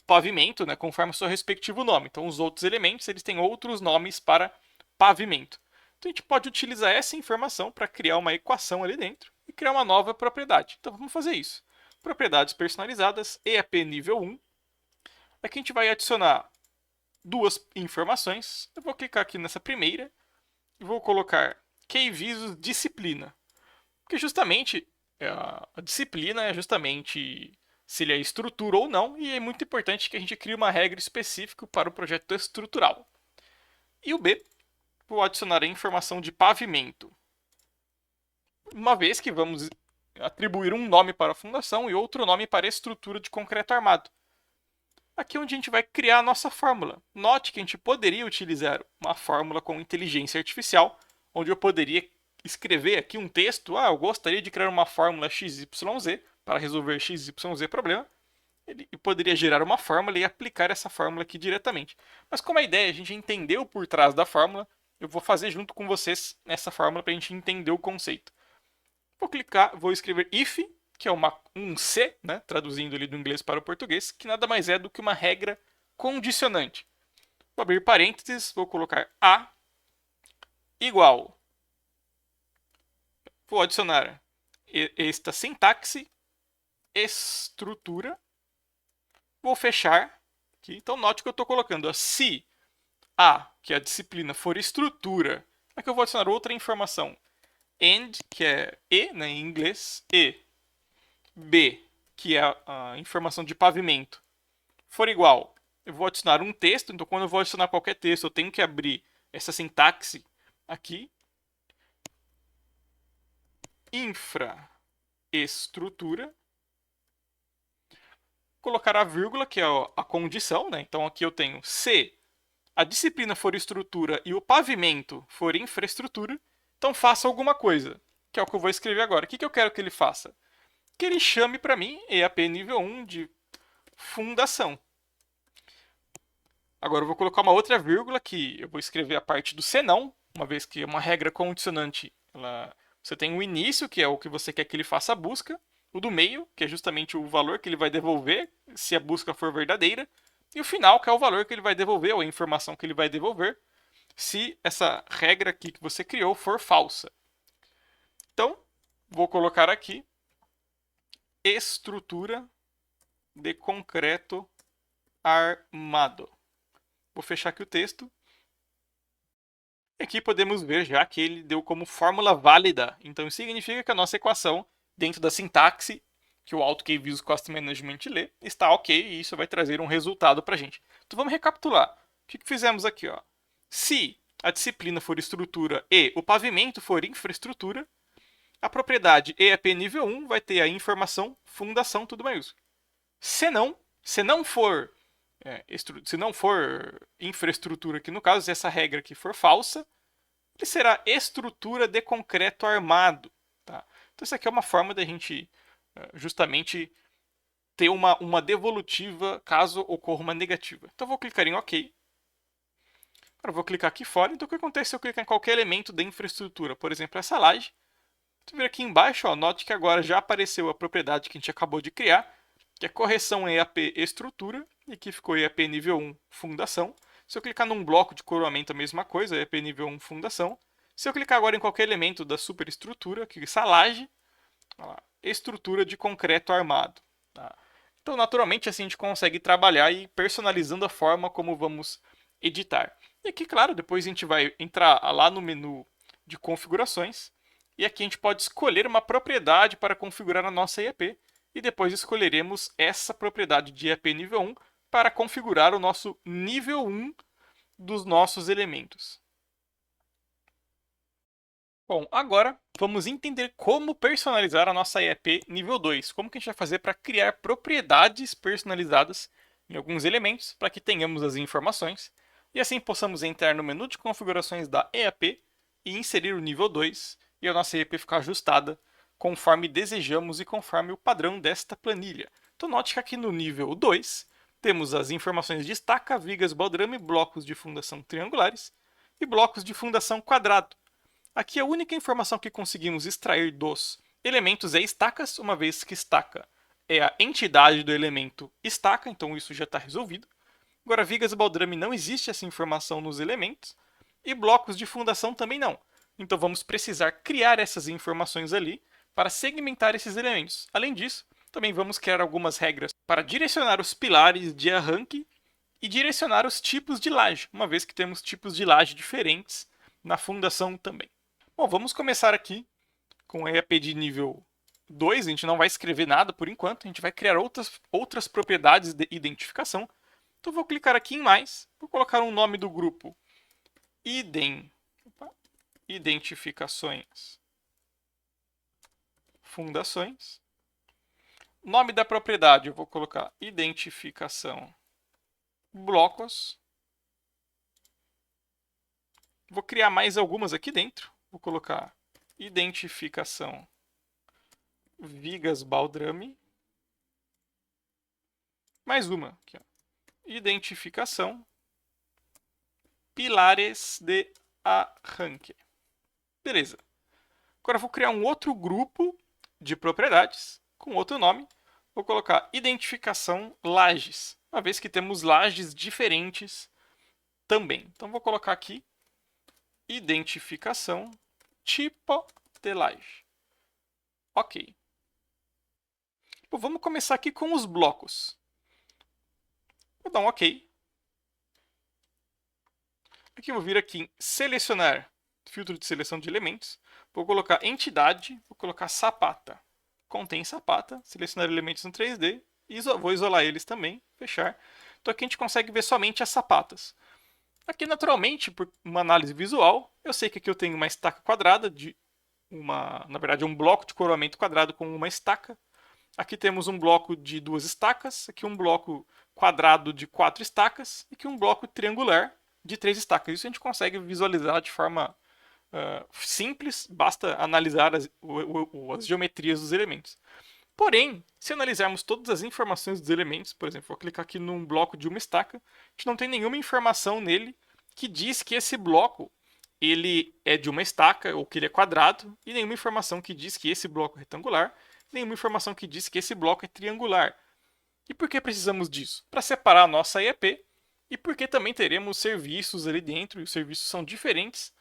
pavimento, né, conforme o seu respectivo nome. Então, os outros elementos eles têm outros nomes para pavimento. Então, a gente pode utilizar essa informação para criar uma equação ali dentro e criar uma nova propriedade. Então, vamos fazer isso. Propriedades personalizadas, EAP nível 1. Aqui a gente vai adicionar duas informações. Eu vou clicar aqui nessa primeira e vou colocar KeyVisus disciplina. Porque justamente a disciplina é justamente se ele é estrutura ou não, e é muito importante que a gente crie uma regra específica para o projeto estrutural. E o B, vou adicionar a informação de pavimento. Uma vez que vamos atribuir um nome para a fundação e outro nome para a estrutura de concreto armado. Aqui é onde a gente vai criar a nossa fórmula. Note que a gente poderia utilizar uma fórmula com inteligência artificial, onde eu poderia escrever aqui um texto. Eu gostaria de criar uma fórmula XYZ para resolver XYZ problema. Ele poderia gerar uma fórmula e aplicar essa fórmula aqui diretamente. Mas como a ideia é a gente entendeu por trás da fórmula, eu vou fazer junto com vocês essa fórmula para a gente entender o conceito. Vou clicar, vou escrever if, que é um C, né, traduzindo ali do inglês para o português, que nada mais é do que uma regra condicionante. Vou abrir parênteses, vou colocar A igual. Vou adicionar esta sintaxe, estrutura. Vou fechar aqui. Então note que eu estou colocando se A, que é a disciplina, for estrutura, aqui eu vou adicionar outra informação. And, que é E, né, em inglês, E. B, que é a informação de pavimento, for igual, eu vou adicionar um texto. Então, quando eu vou adicionar qualquer texto, eu tenho que abrir essa sintaxe aqui. Infraestrutura. Colocar a vírgula, que é a condição, né? Então, aqui eu tenho se a disciplina for estrutura e o pavimento for infraestrutura, então faça alguma coisa, que é o que eu vou escrever agora. O que eu quero que ele faça? Que ele chame para mim EAP nível 1 de fundação. Agora eu vou colocar uma outra vírgula que eu vou escrever a parte do senão, uma vez que é uma regra condicionante, você tem o início, que é o que você quer que ele faça a busca, o do meio, que é justamente o valor que ele vai devolver se a busca for verdadeira, e o final, que é o valor que ele vai devolver, ou a informação que ele vai devolver, se essa regra aqui que você criou for falsa. Então, vou colocar aqui estrutura de concreto armado. Vou fechar aqui o texto. E aqui podemos ver já que ele deu como fórmula válida. Então isso significa que a nossa equação, dentro da sintaxe que o AutoCAD Visual Cost Management lê, está ok e isso vai trazer um resultado para a gente. Então vamos recapitular. O que fizemos aqui? Ó? Se a disciplina for estrutura e o pavimento for infraestrutura, a propriedade EAP nível 1 vai ter a informação fundação tudo maiúsculo. Se não for infraestrutura aqui no caso, se essa regra aqui for falsa, ele será estrutura de concreto armado. Tá? Então isso aqui é uma forma da gente justamente ter uma devolutiva caso ocorra uma negativa. Então eu vou clicar em OK. Agora eu vou clicar aqui fora. Então o que acontece se eu clicar em qualquer elemento da infraestrutura? Por exemplo, essa laje. Você vir aqui embaixo, ó, note que agora já apareceu a propriedade que a gente acabou de criar, que é correção EAP estrutura, e aqui ficou EAP nível 1 fundação. Se eu clicar num bloco de coroamento, a mesma coisa, EAP nível 1 fundação. Se eu clicar agora em qualquer elemento da superestrutura, aqui essa laje, lá, estrutura de concreto armado. Tá? Então, naturalmente, assim a gente consegue trabalhar e ir personalizando a forma como vamos editar. E aqui, claro, depois a gente vai entrar lá no menu de configurações, e aqui a gente pode escolher uma propriedade para configurar a nossa EAP, e depois escolheremos essa propriedade de EAP nível 1 para configurar o nosso nível 1 dos nossos elementos. Bom, agora vamos entender como personalizar a nossa EAP nível 2. Como que a gente vai fazer para criar propriedades personalizadas em alguns elementos para que tenhamos as informações e assim possamos entrar no menu de configurações da EAP e inserir o nível 2 e a nossa EAP ficar ajustada conforme desejamos e conforme o padrão desta planilha. Então note que aqui no nível 2 temos as informações de estaca, vigas, baldrame, blocos de fundação triangulares e blocos de fundação quadrado. Aqui a única informação que conseguimos extrair dos elementos é estacas, uma vez que estaca é a entidade do elemento estaca, então isso já está resolvido. Agora, vigas e baldrame não existe essa informação nos elementos, e blocos de fundação também não. Então vamos precisar criar essas informações ali para segmentar esses elementos. Além disso, também vamos criar algumas regras para direcionar os pilares de arranque e direcionar os tipos de laje, uma vez que temos tipos de laje diferentes na fundação também. Bom, vamos começar aqui com a EAP de nível 2. A gente não vai escrever nada por enquanto. A gente vai criar outras propriedades de identificação. Então, vou clicar aqui em mais. Vou colocar um nome do grupo. Identificações. Fundações. Nome da propriedade. Eu vou colocar identificação. Blocos. Vou criar mais algumas aqui dentro. Vou colocar identificação vigas baldrame. Mais uma. Aqui, ó. Identificação pilares de arranque. Beleza. Agora vou criar um outro grupo de propriedades com outro nome. Vou colocar identificação lajes, uma vez que temos lajes diferentes também. Então vou colocar aqui identificação tipo de laje. Ok. Bom, vamos começar aqui com os blocos. Vou dar um OK. Aqui eu vou vir aqui em selecionar, filtro de seleção de elementos. Vou colocar entidade, vou colocar sapata. Contém sapata, selecionar elementos no 3D. E vou isolar eles também, fechar. Então aqui a gente consegue ver somente as sapatas. Aqui, naturalmente, por uma análise visual, eu sei que aqui eu tenho uma estaca quadrada, na verdade, um bloco de coroamento quadrado com uma estaca. Aqui temos um bloco de 2 estacas, aqui um bloco quadrado de 4 estacas, e aqui um bloco triangular de 3 estacas. Isso a gente consegue visualizar de forma simples, basta analisar as geometrias dos elementos. Porém, se analisarmos todas as informações dos elementos, por exemplo, vou clicar aqui num bloco de uma estaca, a gente não tem nenhuma informação nele que diz que esse bloco ele é de uma estaca ou que ele é quadrado, e nenhuma informação que diz que esse bloco é retangular, nenhuma informação que diz que esse bloco é triangular. E por que precisamos disso? Para separar a nossa IEP e porque também teremos serviços ali dentro, e os serviços são diferentes,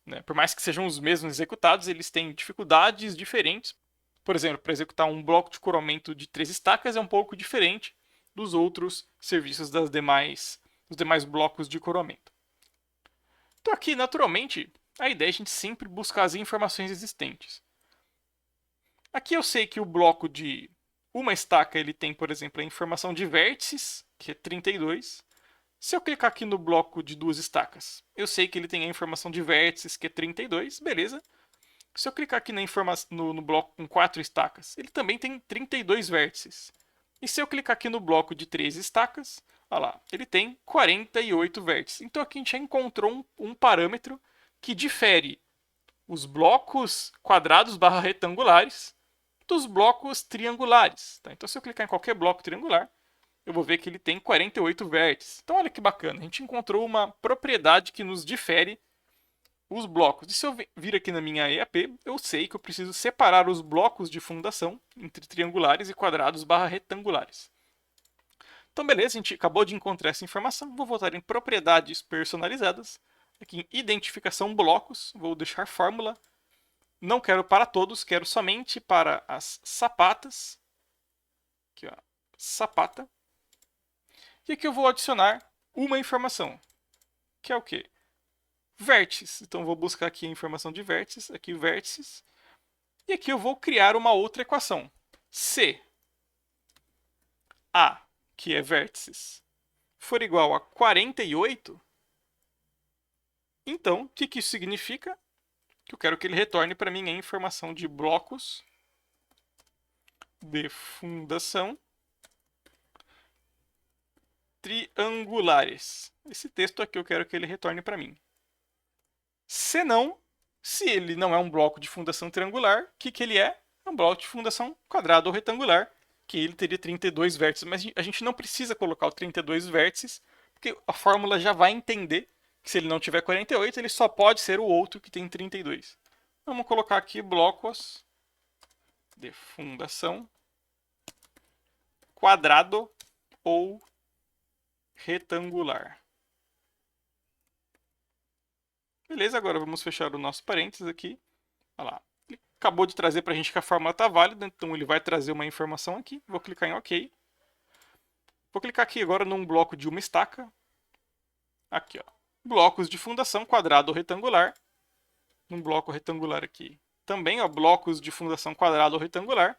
né? Por mais que sejam os mesmos executados, eles têm dificuldades diferentes. Por exemplo, para executar um bloco de coroamento de 3 estacas é um pouco diferente dos outros serviços dos demais blocos de coroamento. Então aqui, naturalmente, a ideia é a gente sempre buscar as informações existentes. Aqui eu sei que o bloco de uma estaca ele tem, por exemplo, a informação de vértices, que é 32. Se eu clicar aqui no bloco de 2 estacas, eu sei que ele tem a informação de vértices, que é 32, beleza. Se eu clicar aqui no bloco com 4 estacas, ele também tem 32 vértices. E se eu clicar aqui no bloco de 3 estacas, olha lá, ele tem 48 vértices. Então aqui a gente já encontrou um parâmetro que difere os blocos quadrados barra retangulares dos blocos triangulares. Tá? Então se eu clicar em qualquer bloco triangular, eu vou ver que ele tem 48 vértices. Então olha que bacana, a gente encontrou uma propriedade que nos difere os blocos. E se eu vir aqui na minha EAP, eu sei que eu preciso separar os blocos de fundação entre triangulares e quadrados barra retangulares. Então beleza, a gente acabou de encontrar essa informação. Vou voltar em propriedades personalizadas. Aqui em identificação blocos, vou deixar fórmula. Não quero para todos, quero somente para as sapatas. Aqui, ó, sapata. E aqui eu vou adicionar uma informação, que é o quê? Vértices. Então vou buscar aqui a informação de vértices, aqui vértices. E aqui eu vou criar uma outra equação. Se A, que é vértices, for igual a 48, então o que isso significa? Que eu quero que ele retorne para mim a informação de blocos de fundação triangulares. Esse texto aqui eu quero que ele retorne para mim. Se não, se ele não é um bloco de fundação triangular, o que ele é? É um bloco de fundação quadrado ou retangular, que ele teria 32 vértices. Mas a gente não precisa colocar o 32 vértices, porque a fórmula já vai entender que se ele não tiver 48, ele só pode ser o outro que tem 32. Vamos colocar aqui blocos de fundação quadrado ou retangular. Beleza, agora vamos fechar o nosso parênteses aqui. Olha lá. Ele acabou de trazer para a gente que a fórmula está válida, então ele vai trazer uma informação aqui. Vou clicar em OK. Vou clicar aqui agora num bloco de uma estaca. Aqui, ó. Blocos de fundação quadrado ou retangular. Num bloco retangular aqui. Também, ó, blocos de fundação quadrado ou retangular.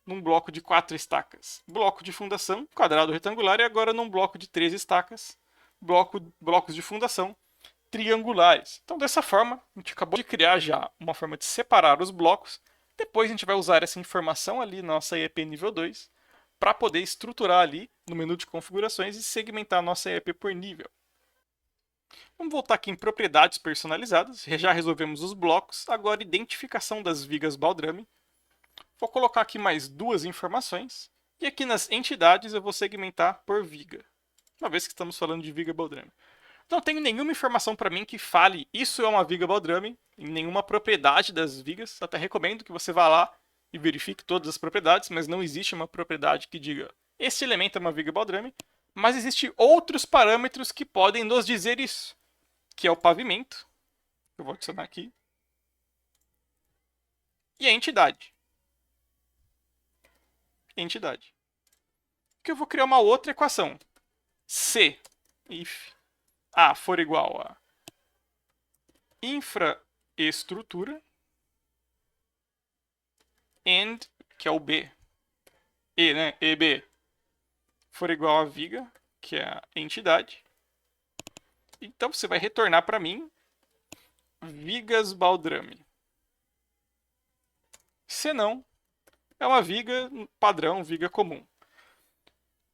Num bloco de 4 estacas. Bloco de fundação quadrado ou retangular. E agora num bloco de 3 estacas. Blocos de fundação triangulares. Então, dessa forma, a gente acabou de criar já uma forma de separar os blocos. Depois a gente vai usar essa informação ali na nossa IEP nível 2 para poder estruturar ali no menu de configurações e segmentar a nossa IEP por nível. Vamos voltar aqui em propriedades personalizadas. Já resolvemos os blocos. Agora, identificação das vigas baldrame. Vou colocar aqui mais 2 informações. E aqui nas entidades eu vou segmentar por viga. Uma vez que estamos falando de viga baldrame. Não tenho nenhuma informação para mim que fale isso é uma viga baldrame, em nenhuma propriedade das vigas. Até recomendo que você vá lá e verifique todas as propriedades, mas não existe uma propriedade que diga esse elemento é uma viga baldrame. Mas existem outros parâmetros que podem nos dizer isso, que é o pavimento. Eu vou adicionar aqui. E a entidade. Entidade. Que eu vou criar uma outra equação. Se, if A for igual a infraestrutura and, que é o B, E, né? EB for igual a viga, que é a entidade. Então você vai retornar para mim vigas baldrame. Se não, é uma viga padrão, viga comum.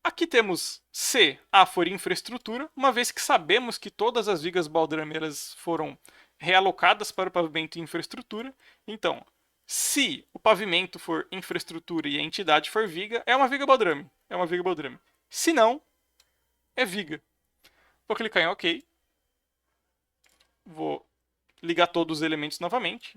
Aqui temos se A for infraestrutura, uma vez que sabemos que todas as vigas baldrame foram realocadas para o pavimento e infraestrutura. Então, Se o pavimento for infraestrutura e a entidade for viga, é uma viga baldrame. É uma viga baldrame. Se não, é viga. Vou clicar em OK. Vou ligar todos os elementos novamente.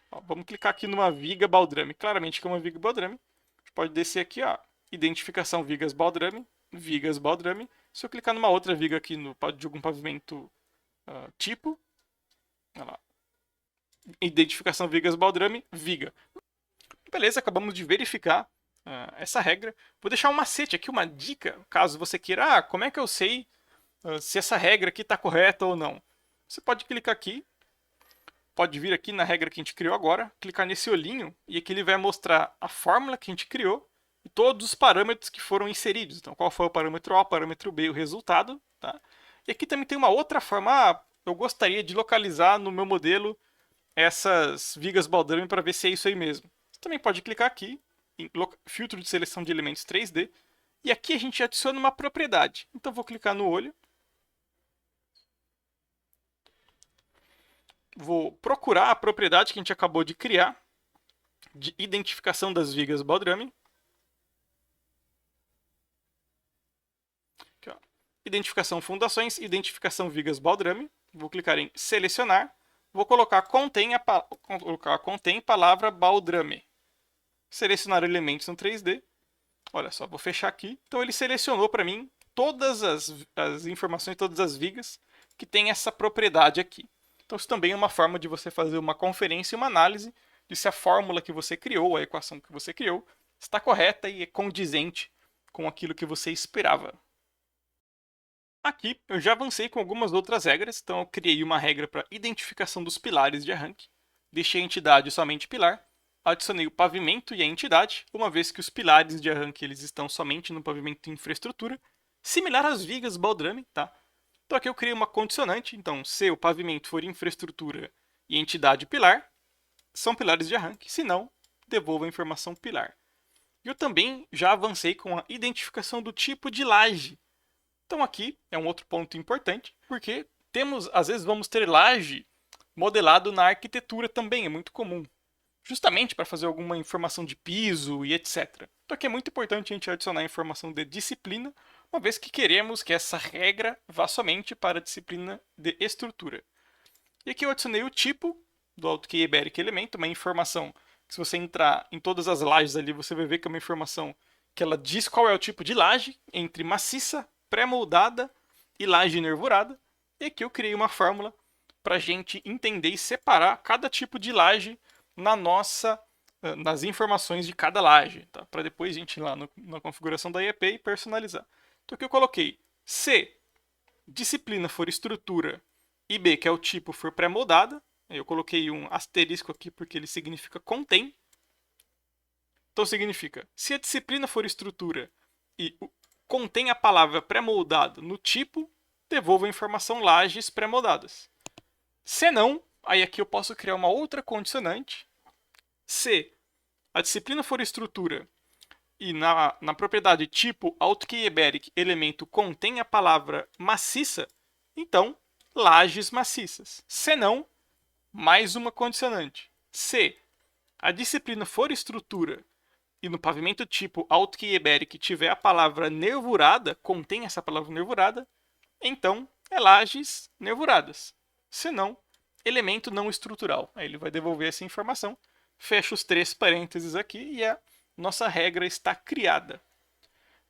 Ó, vamos clicar aqui numa viga baldrame. Claramente que é uma viga baldrame. A gente pode descer aqui, ó. Identificação vigas baldrame. Vigas baldrame. Se eu clicar numa outra viga aqui de algum pavimento tipo. Olha lá. Identificação vigas baldrame, viga. Beleza, acabamos de verificar essa regra. Vou deixar um macete aqui, uma dica, caso você queira. Como é que eu sei se essa regra aqui está correta ou não? Você pode clicar aqui, pode vir aqui na regra que a gente criou agora, clicar nesse olhinho e aqui ele vai mostrar a fórmula que a gente criou e todos os parâmetros que foram inseridos. Então, qual foi o parâmetro A, o parâmetro B, o resultado. Tá? E aqui também tem uma outra forma. Eu gostaria de localizar no meu modelo essas vigas baldrame para ver se é isso aí mesmo. Você também pode clicar aqui em filtro de seleção de elementos 3D e aqui a gente adiciona uma propriedade. Então vou clicar no olho, vou procurar a propriedade que a gente acabou de criar de identificação das vigas baldrame. Aqui, ó. Identificação fundações, identificação vigas baldrame. Vou clicar em selecionar. Vou colocar contém palavra baldrame. Selecionar elementos no 3D. Olha só, vou fechar aqui. Então ele selecionou para mim todas as informações, todas as vigas que tem essa propriedade aqui. Então isso também é uma forma de você fazer uma conferência e uma análise de se a fórmula que você criou, a equação que você criou, está correta e é condizente com aquilo que você esperava. Aqui eu já avancei com algumas outras regras, então eu criei uma regra para identificação dos pilares de arranque, deixei a entidade somente pilar, adicionei o pavimento e a entidade, uma vez que os pilares de arranque eles estão somente no pavimento e infraestrutura, similar às vigas baldrame, tá? Então aqui eu criei uma condicionante, então se o pavimento for infraestrutura e entidade pilar, são pilares de arranque, se não, devolva a informação pilar. E eu também já avancei com a identificação do tipo de laje. Então aqui é um outro ponto importante, porque às vezes vamos ter laje modelado na arquitetura também, é muito comum. Justamente para fazer alguma informação de piso e etc. Então aqui é muito importante a gente adicionar a informação de disciplina, uma vez que queremos que essa regra vá somente para a disciplina de estrutura. E aqui eu adicionei o tipo do AutoKey Iberic Elemento, uma informação que se você entrar em todas as lajes ali, você vai ver que é uma informação que ela diz qual é o tipo de laje, entre maciça, pré-moldada e laje nervurada. E aqui eu criei uma fórmula para a gente entender e separar cada tipo de laje nas informações de cada laje, tá? Para depois a gente ir lá na configuração da IEP e personalizar. Então aqui eu coloquei se disciplina for estrutura e B, que é o tipo, for pré-moldada. Eu coloquei um asterisco aqui porque ele significa contém. Então significa, se a disciplina for estrutura e contém a palavra pré-moldado no tipo, devolva a informação lajes pré-moldadas. Se não, aí aqui eu posso criar uma outra condicionante. Se a disciplina for estrutura e na propriedade tipo AutoKey Iberic elemento contém a palavra maciça, então lajes maciças. Se não, mais uma condicionante. Se a disciplina for estrutura e no pavimento tipo AutoKey Iberic tiver a palavra nervurada, contém essa palavra nervurada, então é lajes nervuradas. Se não, elemento não estrutural. Aí ele vai devolver essa informação, fecha os 3 parênteses aqui e a nossa regra está criada.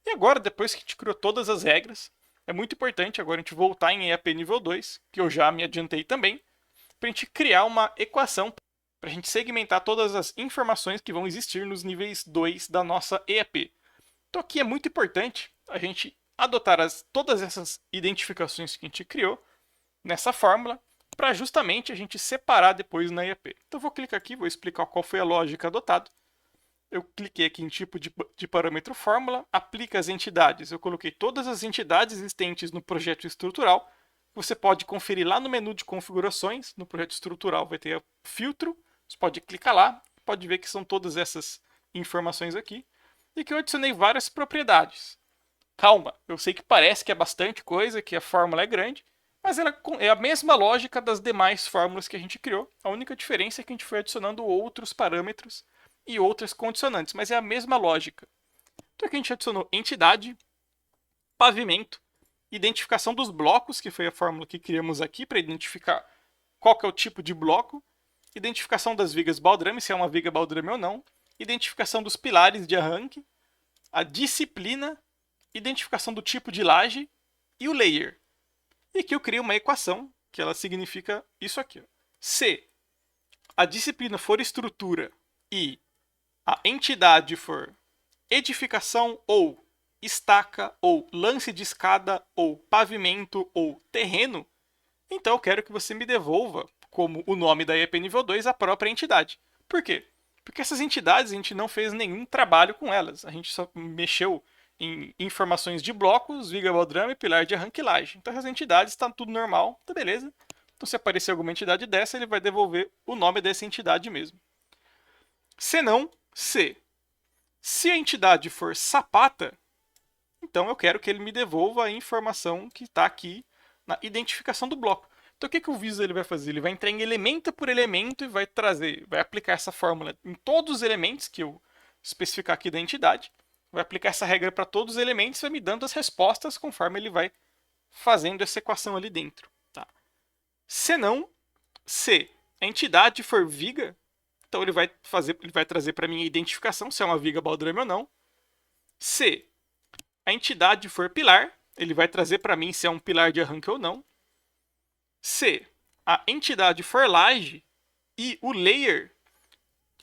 E agora, depois que a gente criou todas as regras, é muito importante agora a gente voltar em EAP nível 2, que eu já me adiantei também, para a gente criar uma equação para a gente segmentar todas as informações que vão existir nos níveis 2 da nossa EAP. Então aqui é muito importante a gente adotar todas essas identificações que a gente criou nessa fórmula para justamente a gente separar depois na EAP. Então eu vou clicar aqui, vou explicar qual foi a lógica adotada. Eu cliquei aqui em tipo de parâmetro fórmula, aplica as entidades. Eu coloquei todas as entidades existentes no projeto estrutural. Você pode conferir lá no menu de configurações, no projeto estrutural vai ter filtro, você pode clicar lá, pode ver que são todas essas informações aqui. E que eu adicionei várias propriedades. Calma, eu sei que parece que é bastante coisa, que a fórmula é grande, Mas ela é a mesma lógica das demais fórmulas que a gente criou. A única diferença é que a gente foi adicionando outros parâmetros e outras condicionantes, mas é a mesma lógica. Então aqui a gente adicionou entidade, pavimento, identificação dos blocos, que foi a fórmula que criamos aqui para identificar qual que é o tipo de bloco, identificação das vigas baldrame, se é uma viga baldrame ou não, identificação dos pilares de arranque, a disciplina, identificação do tipo de laje e o layer. E aqui eu criei uma equação, que ela significa isso aqui. Se a disciplina for estrutura e a entidade for edificação ou estaca ou lance de escada ou pavimento ou terreno, então eu quero que você me devolva, como o nome da EAP nível 2, a própria entidade. Por quê? Porque essas entidades a gente não fez nenhum trabalho com elas. A gente só mexeu em informações de blocos, viga baldrame, pilar de arranque e laje. Então as entidades está tudo normal, tá beleza. Então se aparecer alguma entidade dessa, ele vai devolver o nome dessa entidade mesmo. Se não, se a entidade for sapata, então eu quero que ele me devolva a informação que está aqui na identificação do bloco. Então o que o Visual ele vai fazer? Ele vai entrar em elemento por elemento e vai aplicar essa fórmula em todos os elementos que eu especificar aqui da entidade. Vai aplicar essa regra para todos os elementos e vai me dando as respostas conforme ele vai fazendo essa equação ali dentro. Tá? Se não, se a entidade for viga, então ele vai trazer para mim a identificação se é uma viga baldrame ou não. Se a entidade for pilar, ele vai trazer para mim se é um pilar de arranque ou não. Se a entidade for laje e o layer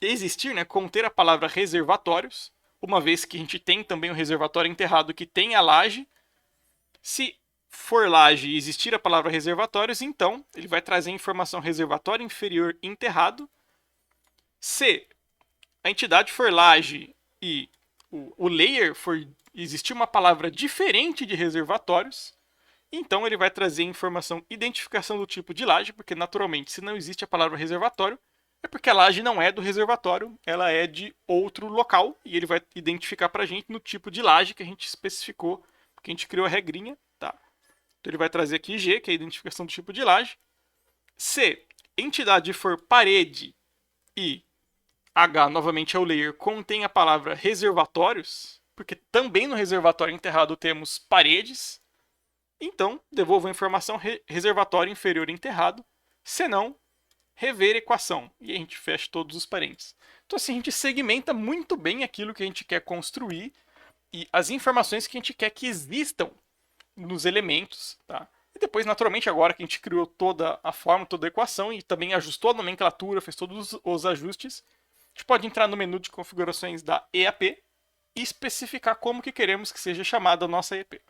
existir, né, conter a palavra reservatórios, uma vez que a gente tem também um reservatório enterrado que tem a laje. Se for laje e existir a palavra reservatórios, então ele vai trazer a informação reservatório inferior enterrado. Se a entidade for laje e o layer for existir uma palavra diferente de reservatórios, então ele vai trazer informação identificação do tipo de laje, porque naturalmente se não existe a palavra reservatório, é porque a laje não é do reservatório, ela é de outro local, e ele vai identificar para a gente no tipo de laje que a gente especificou, que a gente criou a regrinha. Tá? Então ele vai trazer aqui G, que é a identificação do tipo de laje. Se entidade for parede e H, novamente é o layer, contém a palavra reservatórios, porque também no reservatório enterrado temos paredes, então devolvo a informação reservatório inferior enterrado, senão rever equação, e a gente fecha todos os parênteses. Então assim, a gente segmenta muito bem aquilo que a gente quer construir e as informações que a gente quer que existam nos elementos. Tá? E depois, naturalmente, agora que a gente criou toda a forma, toda a equação e também ajustou a nomenclatura, fez todos os ajustes, a gente pode entrar no menu de configurações da EAP e especificar como que queremos que seja chamada a nossa EAP.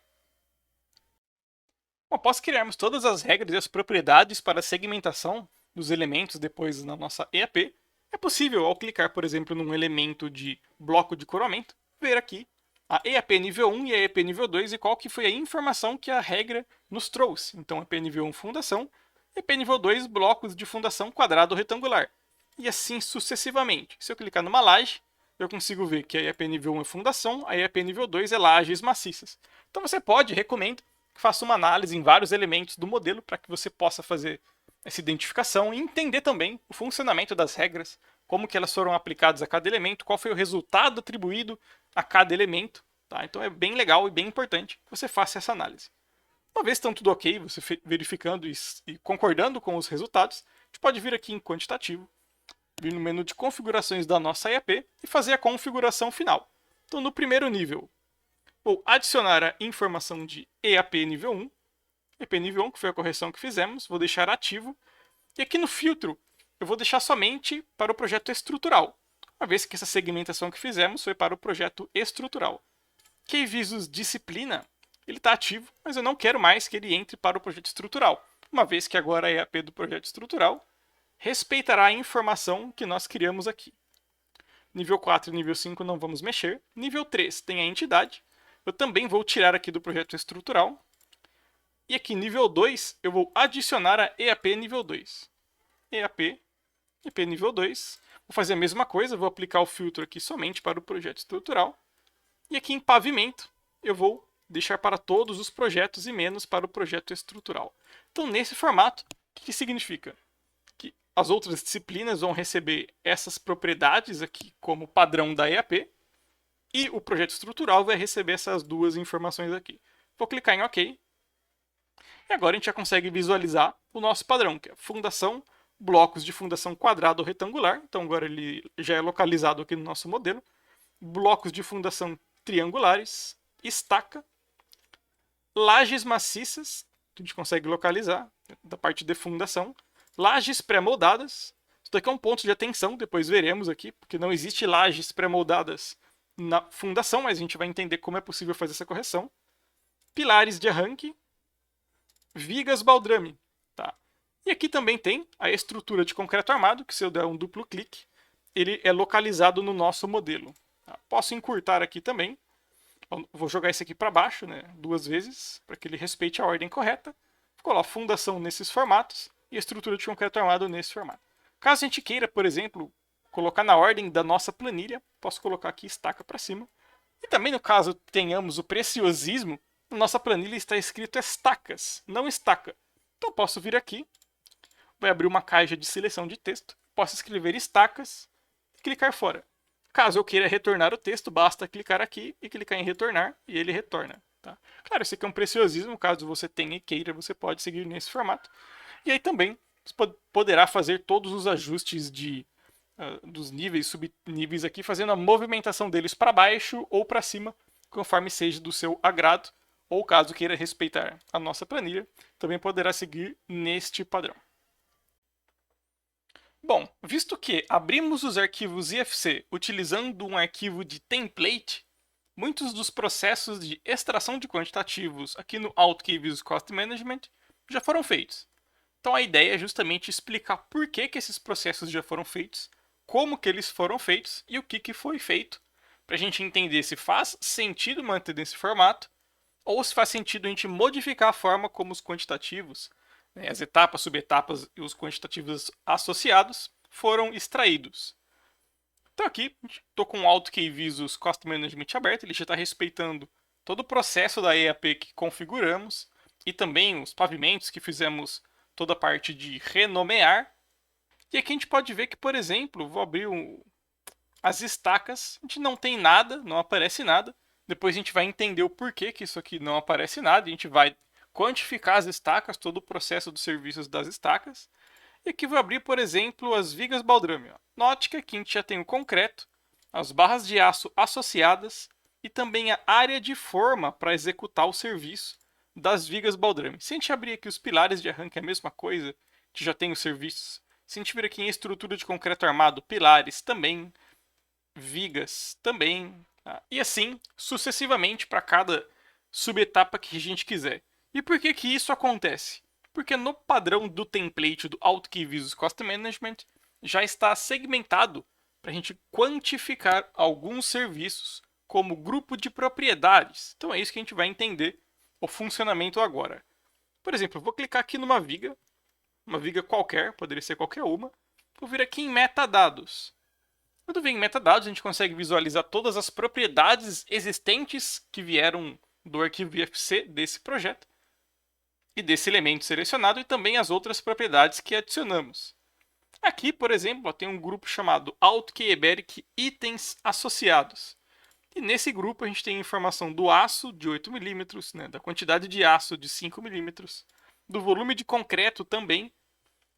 Bom, após criarmos todas as regras e as propriedades para a segmentação dos elementos depois na nossa EAP, é possível, ao clicar, por exemplo, num elemento de bloco de coroamento, ver aqui a EAP nível 1 e a EAP nível 2 e qual que foi a informação que a regra nos trouxe. Então, EAP nível 1 fundação, EAP nível 2 blocos de fundação quadrado ou retangular. E assim sucessivamente. Se eu clicar numa laje, eu consigo ver que a EAP nível 1 é fundação, a EAP nível 2 é lajes maciças. Então você pode, recomendo, que faça uma análise em vários elementos do modelo para que você possa fazer essa identificação e entender também o funcionamento das regras, como que elas foram aplicadas a cada elemento, qual foi o resultado atribuído a cada elemento. Tá? Então é bem legal e bem importante que você faça essa análise. Uma vez estão tudo ok, você verificando e concordando com os resultados, a gente pode vir aqui em quantitativo, vir no menu de configurações da nossa EAP e fazer a configuração final. Então no primeiro nível, vou adicionar a informação de EAP nível 1, EAP nível 1, que foi a correção que fizemos, vou deixar ativo. E aqui no filtro, eu vou deixar somente para o projeto estrutural, uma vez que essa segmentação que fizemos foi para o projeto estrutural. KVisus disciplina, ele está ativo, mas eu não quero mais que ele entre para o projeto estrutural, uma vez que agora a EAP do projeto estrutural respeitará a informação que nós criamos aqui. Nível 4 e nível 5 não vamos mexer. Nível 3 tem a entidade. Eu também vou tirar aqui do projeto estrutural. E aqui, nível 2, eu vou adicionar a EAP nível 2. EAP nível 2. Vou fazer a mesma coisa, vou aplicar o filtro aqui somente para o projeto estrutural. E aqui em pavimento, eu vou deixar para todos os projetos e menos para o projeto estrutural. Então, nesse formato, o que significa? Que as outras disciplinas vão receber essas propriedades aqui como padrão da EAP e o projeto estrutural vai receber essas duas informações aqui. Vou clicar em OK. E agora a gente já consegue visualizar o nosso padrão, que é fundação, blocos de fundação quadrado ou retangular. Então agora ele já é localizado aqui no nosso modelo. Blocos de fundação triangulares, estaca, lajes maciças, que a gente consegue localizar da parte de fundação, lajes pré-moldadas. Isso daqui é um ponto de atenção, depois veremos aqui, porque não existe lajes pré-moldadas na fundação, mas a gente vai entender como é possível fazer essa correção. Pilares de arranque, vigas baldrame. Tá? E aqui também tem a estrutura de concreto armado, que se eu der um duplo clique, ele é localizado no nosso modelo. Tá? Posso encurtar aqui também. Vou jogar esse aqui para baixo, né, 2 vezes, para que ele respeite a ordem correta. Ficou lá fundação nesses formatos e estrutura de concreto armado nesse formato. Caso a gente queira, por exemplo, colocar na ordem da nossa planilha, posso colocar aqui estaca para cima. E também no caso tenhamos o preciosismo, na nossa planilha está escrito estacas, não estaca. Então posso vir aqui, vai abrir uma caixa de seleção de texto, posso escrever estacas e clicar fora. Caso eu queira retornar o texto, basta clicar aqui e clicar em retornar e ele retorna. Tá? Claro, esse aqui é um preciosismo, caso você tenha e queira, você pode seguir nesse formato. E aí também você poderá fazer todos os ajustes dos níveis, subníveis aqui, fazendo a movimentação deles para baixo ou para cima, conforme seja do seu agrado. Ou caso queira respeitar a nossa planilha, também poderá seguir neste padrão. Bom, visto que abrimos os arquivos IFC utilizando um arquivo de template, muitos dos processos de extração de quantitativos aqui no AutoKey Cost Management já foram feitos. Então a ideia é justamente explicar por que esses processos já foram feitos, como que eles foram feitos e o que foi feito, para a gente entender se faz sentido manter nesse formato ou se faz sentido a gente modificar a forma como os quantitativos, as etapas, subetapas e os quantitativos associados foram extraídos. Então aqui, estou com o AutoKey Visus Cost Management aberto, ele já está respeitando todo o processo da EAP que configuramos e também os pavimentos que fizemos toda a parte de renomear. E aqui a gente pode ver que, por exemplo, vou abrir as estacas, a gente não tem nada, não aparece nada. Depois a gente vai entender o porquê que isso aqui não aparece nada. A gente vai quantificar as estacas, todo o processo dos serviços das estacas. E aqui vou abrir, por exemplo, as vigas baldrame. Note que aqui a gente já tem o concreto, as barras de aço associadas e também a área de forma para executar o serviço das vigas baldrame. Se a gente abrir aqui os pilares de arranque, é a mesma coisa, a gente já tem os serviços. Se a gente vir aqui em estrutura de concreto armado, pilares também, vigas também, e assim sucessivamente para cada subetapa que a gente quiser. E por que isso acontece? Porque no padrão do template do AutoKey Visus Cost Management já está segmentado para a gente quantificar alguns serviços como grupo de propriedades. Então é isso que a gente vai entender o funcionamento agora. Por exemplo, eu vou clicar aqui numa viga, uma viga qualquer, poderia ser qualquer uma. Vou vir aqui em metadados. Quando vem em metadados, a gente consegue visualizar todas as propriedades existentes que vieram do arquivo IFC desse projeto e desse elemento selecionado e também as outras propriedades que adicionamos. Aqui, por exemplo, tem um grupo chamado AutoKey Eberic Itens Associados. E nesse grupo a gente tem informação do aço de 8 mm, né, da quantidade de aço de 5 mm, do volume de concreto também,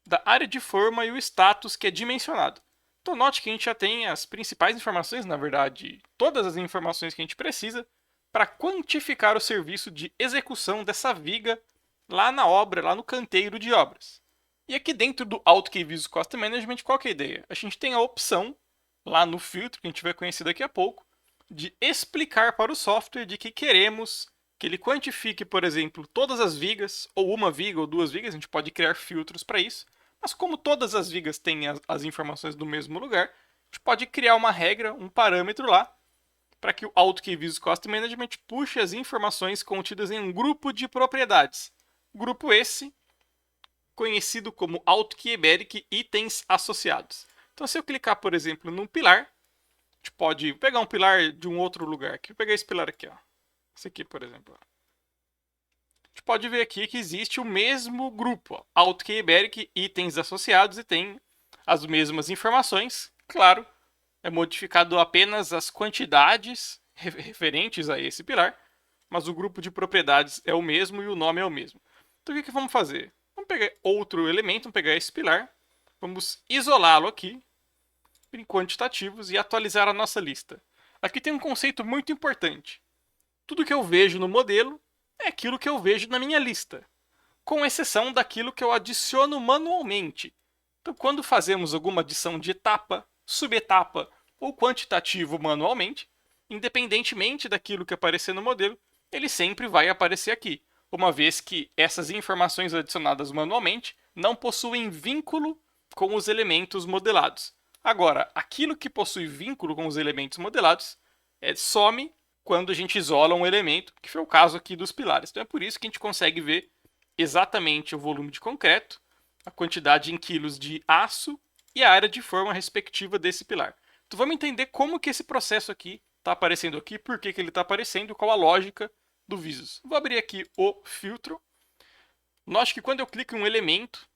da área de forma e o status que é dimensionado. Então note que a gente já tem as principais informações, na verdade, todas as informações que a gente precisa para quantificar o serviço de execução dessa viga lá na obra, lá no canteiro de obras. E aqui dentro do AutoKey Visus Cost Management, qual que é a ideia? A gente tem a opção, lá no filtro, que a gente vai conhecer daqui a pouco, de explicar para o software de que queremos que ele quantifique, por exemplo, todas as vigas, ou uma viga ou 2 vigas, a gente pode criar filtros para isso. Mas como todas as vigas têm as informações do mesmo lugar, a gente pode criar uma regra, um parâmetro lá, para que o AutoKey Visus Cost Management puxe as informações contidas em um grupo de propriedades. Grupo esse, conhecido como AutoKey Eberic Itens Associados. Então se eu clicar, por exemplo, num pilar, a gente pode pegar um pilar de um outro lugar. Aqui, vou pegar esse pilar aqui. Ó. Esse aqui, por exemplo. A gente pode ver aqui que existe o mesmo grupo, AutoKey Iberic, itens associados, e tem as mesmas informações. Claro, é modificado apenas as quantidades referentes a esse pilar, mas o grupo de propriedades é o mesmo e o nome é o mesmo. Então o que vamos fazer? Vamos pegar outro elemento, vamos pegar esse pilar, vamos isolá-lo aqui em quantitativos e atualizar a nossa lista. Aqui tem um conceito muito importante. Tudo que eu vejo no modelo é aquilo que eu vejo na minha lista, com exceção daquilo que eu adiciono manualmente. Então, quando fazemos alguma adição de etapa, subetapa ou quantitativo manualmente, independentemente daquilo que aparecer no modelo, ele sempre vai aparecer aqui, uma vez que essas informações adicionadas manualmente não possuem vínculo com os elementos modelados. Agora, aquilo que possui vínculo com os elementos modelados some quando a gente isola um elemento, que foi o caso aqui dos pilares. Então é por isso que a gente consegue ver exatamente o volume de concreto, a quantidade em quilos de aço e a área de forma respectiva desse pilar. Então vamos entender como que esse processo aqui está aparecendo aqui, por que ele está aparecendo, qual a lógica do Visus. Vou abrir aqui o filtro. Note que quando eu clico em um elemento,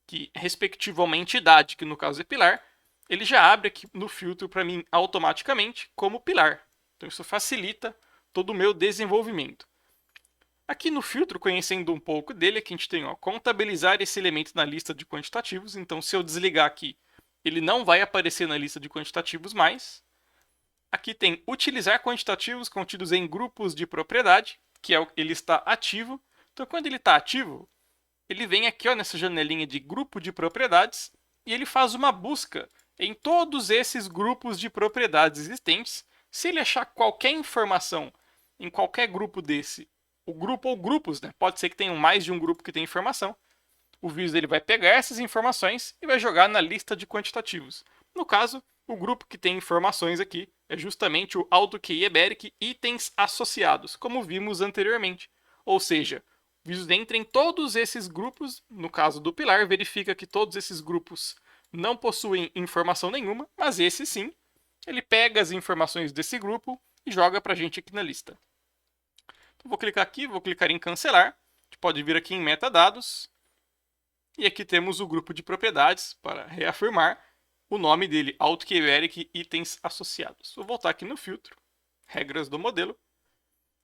que é respectivo a uma entidade, que no caso é pilar, ele já abre aqui no filtro para mim automaticamente como pilar. Então isso facilita todo o meu desenvolvimento. Aqui no filtro, conhecendo um pouco dele, aqui a gente tem contabilizar esse elemento na lista de quantitativos. Então se eu desligar aqui, ele não vai aparecer na lista de quantitativos mais. Aqui tem utilizar quantitativos contidos em grupos de propriedade, que ele está ativo. Então quando ele está ativo, ele vem aqui nessa janelinha de grupo de propriedades e ele faz uma busca em todos esses grupos de propriedades existentes. Se ele achar qualquer informação em qualquer grupo desse, o grupo ou grupos, né? Pode ser que tenha mais de um grupo que tem informação, o Visus ele vai pegar essas informações e vai jogar na lista de quantitativos. No caso, o grupo que tem informações aqui é justamente o AutoKey Iberic itens associados, como vimos anteriormente. Ou seja, o Visus entra em todos esses grupos, no caso do pilar, verifica que todos esses grupos não possuem informação nenhuma, mas esse sim, ele pega as informações desse grupo e joga para a gente aqui na lista. Então, vou clicar aqui, vou clicar em cancelar, a gente pode vir aqui em metadados, e aqui temos o grupo de propriedades para reafirmar o nome dele, AutoKey Iberic itens associados. Vou voltar aqui no filtro, regras do modelo.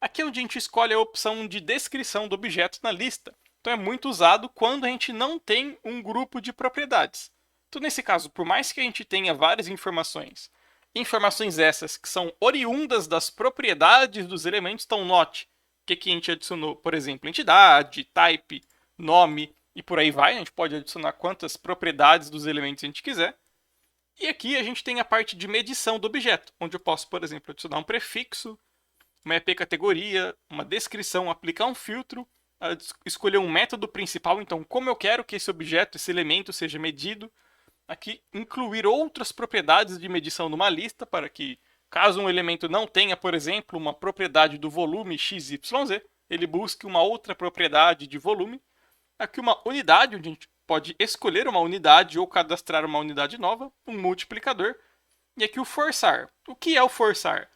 Aqui é onde a gente escolhe a opção de descrição do objeto na lista. Então é muito usado quando a gente não tem um grupo de propriedades. Então nesse caso, por mais que a gente tenha várias informações essas que são oriundas das propriedades dos elementos, então note que aqui a gente adicionou, por exemplo, entidade, type, nome e por aí vai. A gente pode adicionar quantas propriedades dos elementos a gente quiser. E aqui a gente tem a parte de medição do objeto, onde eu posso, por exemplo, adicionar um prefixo, uma EP categoria, uma descrição, aplicar um filtro, escolher um método principal, então como eu quero que esse objeto, esse elemento seja medido. Aqui, incluir outras propriedades de medição numa lista, para que, caso um elemento não tenha, por exemplo, uma propriedade do volume XYZ, ele busque uma outra propriedade de volume. Aqui uma unidade, onde a gente pode escolher uma unidade ou cadastrar uma unidade nova, um multiplicador. E aqui o forçar. O que é o forçar?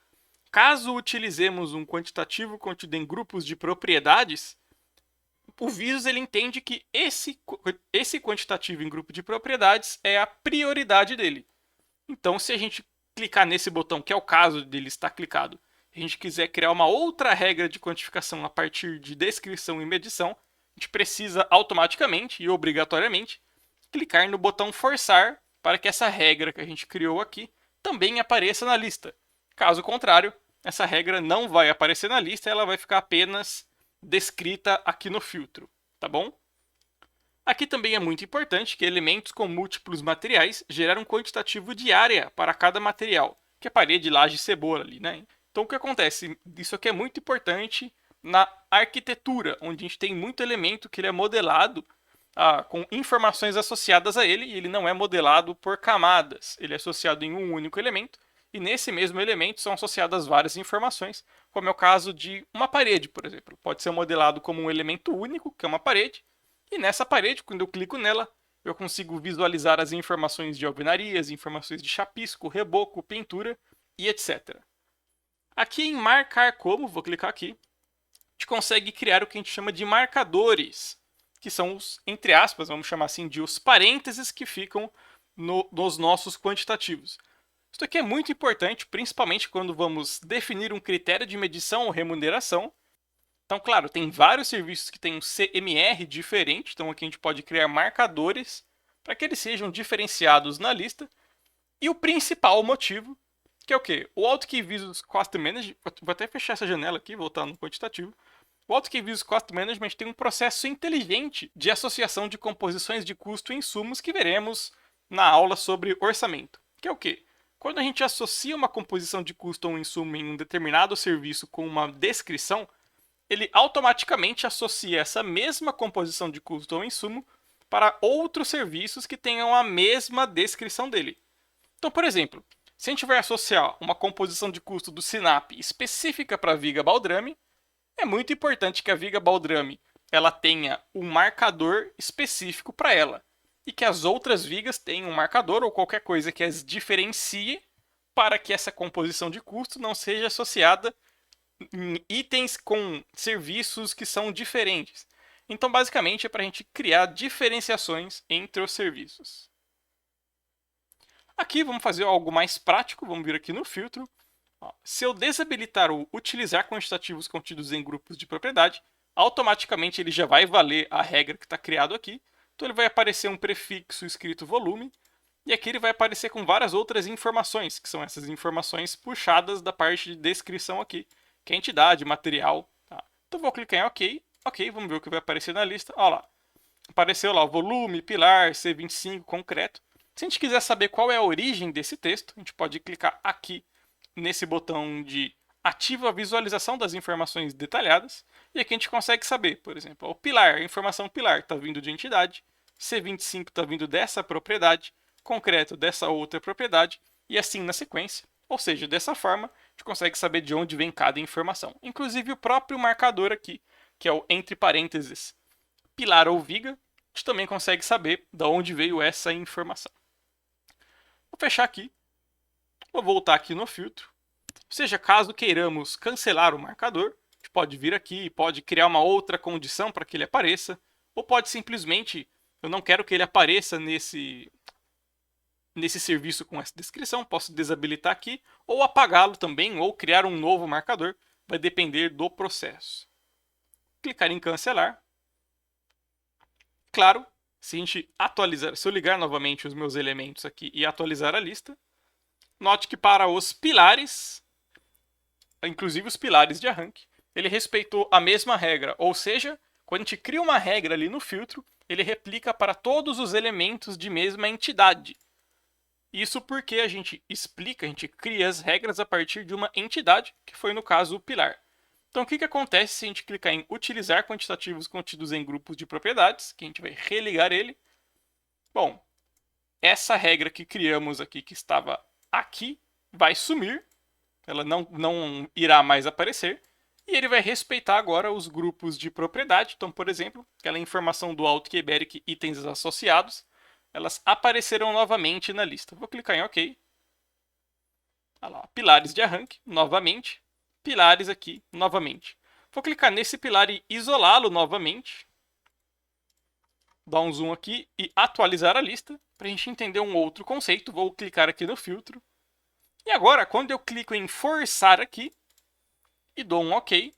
Caso utilizemos um quantitativo contido em grupos de propriedades, o Visus ele entende que esse quantitativo em grupo de propriedades é a prioridade dele. Então, se a gente clicar nesse botão, que é o caso dele estar clicado, a gente quiser criar uma outra regra de quantificação a partir de descrição e medição, a gente precisa automaticamente e obrigatoriamente clicar no botão forçar para que essa regra que a gente criou aqui também apareça na lista. Caso contrário, essa regra não vai aparecer na lista, ela vai ficar apenas descrita aqui no filtro, tá bom? Aqui também é muito importante que elementos com múltiplos materiais geram um quantitativo de área para cada material, que é parede, laje, cebola ali, né? Então o que acontece? Isso aqui é muito importante na arquitetura, onde a gente tem muito elemento que ele é modelado com informações associadas a ele, e ele não é modelado por camadas, ele é associado em um único elemento, e nesse mesmo elemento são associadas várias informações, como é o caso de uma parede, por exemplo. Pode ser modelado como um elemento único, que é uma parede, e nessa parede, quando eu clico nela, eu consigo visualizar as informações de alvenaria, as informações de chapisco, reboco, pintura e etc. Aqui em marcar como, vou clicar aqui, gente consegue criar o que a gente chama de marcadores, que são os, entre aspas, vamos chamar assim, de os parênteses que ficam nos nossos quantitativos. Isso aqui é muito importante, principalmente quando vamos definir um critério de medição ou remuneração. Então, claro, tem vários serviços que têm um CMR diferente, então aqui a gente pode criar marcadores para que eles sejam diferenciados na lista. E o principal motivo, que é o quê? O AutoKey Visuals Cost Management, vou até fechar essa janela aqui, voltar no quantitativo. O AutoKey Visuals Cost Management tem um processo inteligente de associação de composições de custo e insumos que veremos na aula sobre orçamento. Que é o quê? Quando a gente associa uma composição de custo ou um insumo em um determinado serviço com uma descrição, ele automaticamente associa essa mesma composição de custo ou insumo para outros serviços que tenham a mesma descrição dele. Então, por exemplo, se a gente vai associar uma composição de custo do Sinap específica para a viga baldrame, é muito importante que a viga baldrame ela tenha um marcador específico para ela e que as outras vigas tenham um marcador ou qualquer coisa que as diferencie para que essa composição de custo não seja associada em itens com serviços que são diferentes. Então, basicamente, é para a gente criar diferenciações entre os serviços. Aqui vamos fazer algo mais prático, vamos vir aqui no filtro. Se eu desabilitar o utilizar quantitativos contidos em grupos de propriedade, automaticamente ele já vai valer a regra que está criado aqui. Então ele vai aparecer um prefixo escrito volume, e aqui ele vai aparecer com várias outras informações, que são essas informações puxadas da parte de descrição aqui, que é entidade, material. Tá? Então vou clicar em OK. OK, vamos ver o que vai aparecer na lista. Olha lá, apareceu lá o volume, pilar, C25, concreto. Se a gente quiser saber qual é a origem desse texto, a gente pode clicar aqui nesse botão de ativa a visualização das informações detalhadas. E aqui a gente consegue saber, por exemplo, o pilar, a informação pilar está vindo de entidade, C25 está vindo dessa propriedade, concreto dessa outra propriedade, e assim na sequência. Ou seja, dessa forma, a gente consegue saber de onde vem cada informação. Inclusive o próprio marcador aqui, que é o entre parênteses pilar ou viga, a gente também consegue saber de onde veio essa informação. Vou fechar aqui. Vou voltar aqui no filtro. Ou seja, caso queiramos cancelar o marcador, a gente pode vir aqui e pode criar uma outra condição para que ele apareça. Ou pode simplesmente, eu não quero que ele apareça nesse serviço com essa descrição, posso desabilitar aqui, ou apagá-lo também, ou criar um novo marcador, vai depender do processo. Clicar em cancelar. Claro, se a gente atualizar, se eu ligar novamente os meus elementos aqui e atualizar a lista, note que para os pilares, inclusive os pilares de arranque, ele respeitou a mesma regra, ou seja, quando a gente cria uma regra ali no filtro, ele replica para todos os elementos de mesma entidade. Isso porque a gente explica, a gente cria as regras a partir de uma entidade, que foi no caso o pilar. Então o que acontece se a gente clicar em utilizar quantitativos contidos em grupos de propriedades, que a gente vai religar ele. Bom, essa regra que criamos aqui, que estava aqui, vai sumir, ela não irá mais aparecer, e ele vai respeitar agora os grupos de propriedade. Então, por exemplo, aquela informação do AutoKey Iberic itens associados, elas aparecerão novamente na lista. Vou clicar em OK. Olha lá, pilares de arranque, novamente. Pilares aqui, novamente. Vou clicar nesse pilar e isolá-lo novamente. Dar um zoom aqui e atualizar a lista. Para a gente entender um outro conceito, vou clicar aqui no filtro. E agora, quando eu clico em forçar aqui e dou um OK,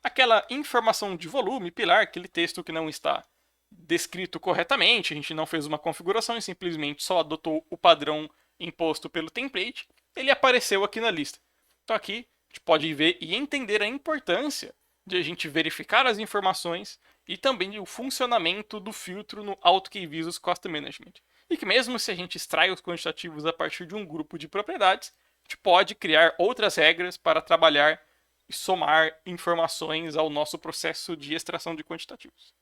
aquela informação de volume, pilar, aquele texto que não está descrito corretamente, a gente não fez uma configuração e simplesmente só adotou o padrão imposto pelo template, ele apareceu aqui na lista. Então aqui a gente pode ver e entender a importância de a gente verificar as informações e também o funcionamento do filtro no AutoKey Visuals Cost Management. E que mesmo se a gente extrai os quantitativos a partir de um grupo de propriedades, a gente pode criar outras regras para trabalhar e somar informações ao nosso processo de extração de quantitativos.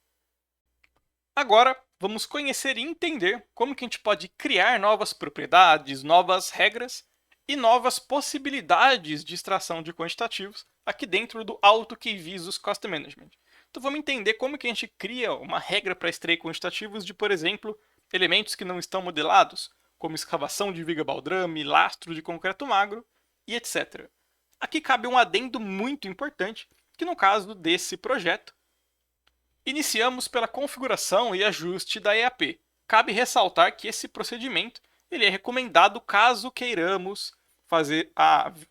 Agora, vamos conhecer e entender como que a gente pode criar novas propriedades, novas regras e novas possibilidades de extração de quantitativos aqui dentro do AutoKey Visuals Cost Management. Então vamos entender como que a gente cria uma regra para extrair quantitativos de, por exemplo, elementos que não estão modelados, como escavação de viga baldrame, lastro de concreto magro e etc. Aqui cabe um adendo muito importante, que no caso desse projeto, iniciamos pela configuração e ajuste da EAP. Cabe ressaltar que esse procedimento ele é recomendado caso queiramos fazer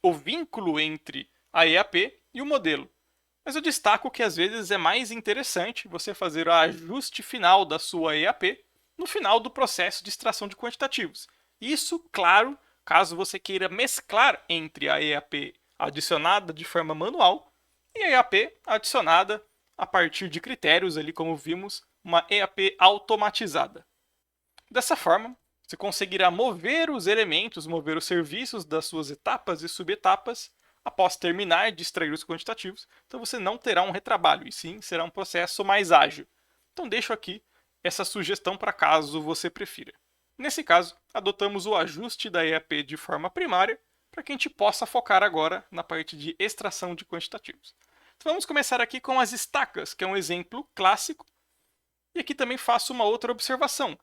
o vínculo entre a EAP e o modelo. Mas eu destaco que às vezes é mais interessante você fazer o ajuste final da sua EAP no final do processo de extração de quantitativos. Isso, claro, caso você queira mesclar entre a EAP adicionada de forma manual e a EAP adicionada a partir de critérios, ali como vimos, uma EAP automatizada. Dessa forma, você conseguirá mover os elementos, mover os serviços das suas etapas e subetapas após terminar de extrair os quantitativos. Então você não terá um retrabalho, e sim será um processo mais ágil. Então deixo aqui essa sugestão para caso você prefira. Nesse caso, adotamos o ajuste da EAP de forma primária para que a gente possa focar agora na parte de extração de quantitativos. Então vamos começar aqui com as estacas, que é um exemplo clássico. E aqui também faço uma outra observação.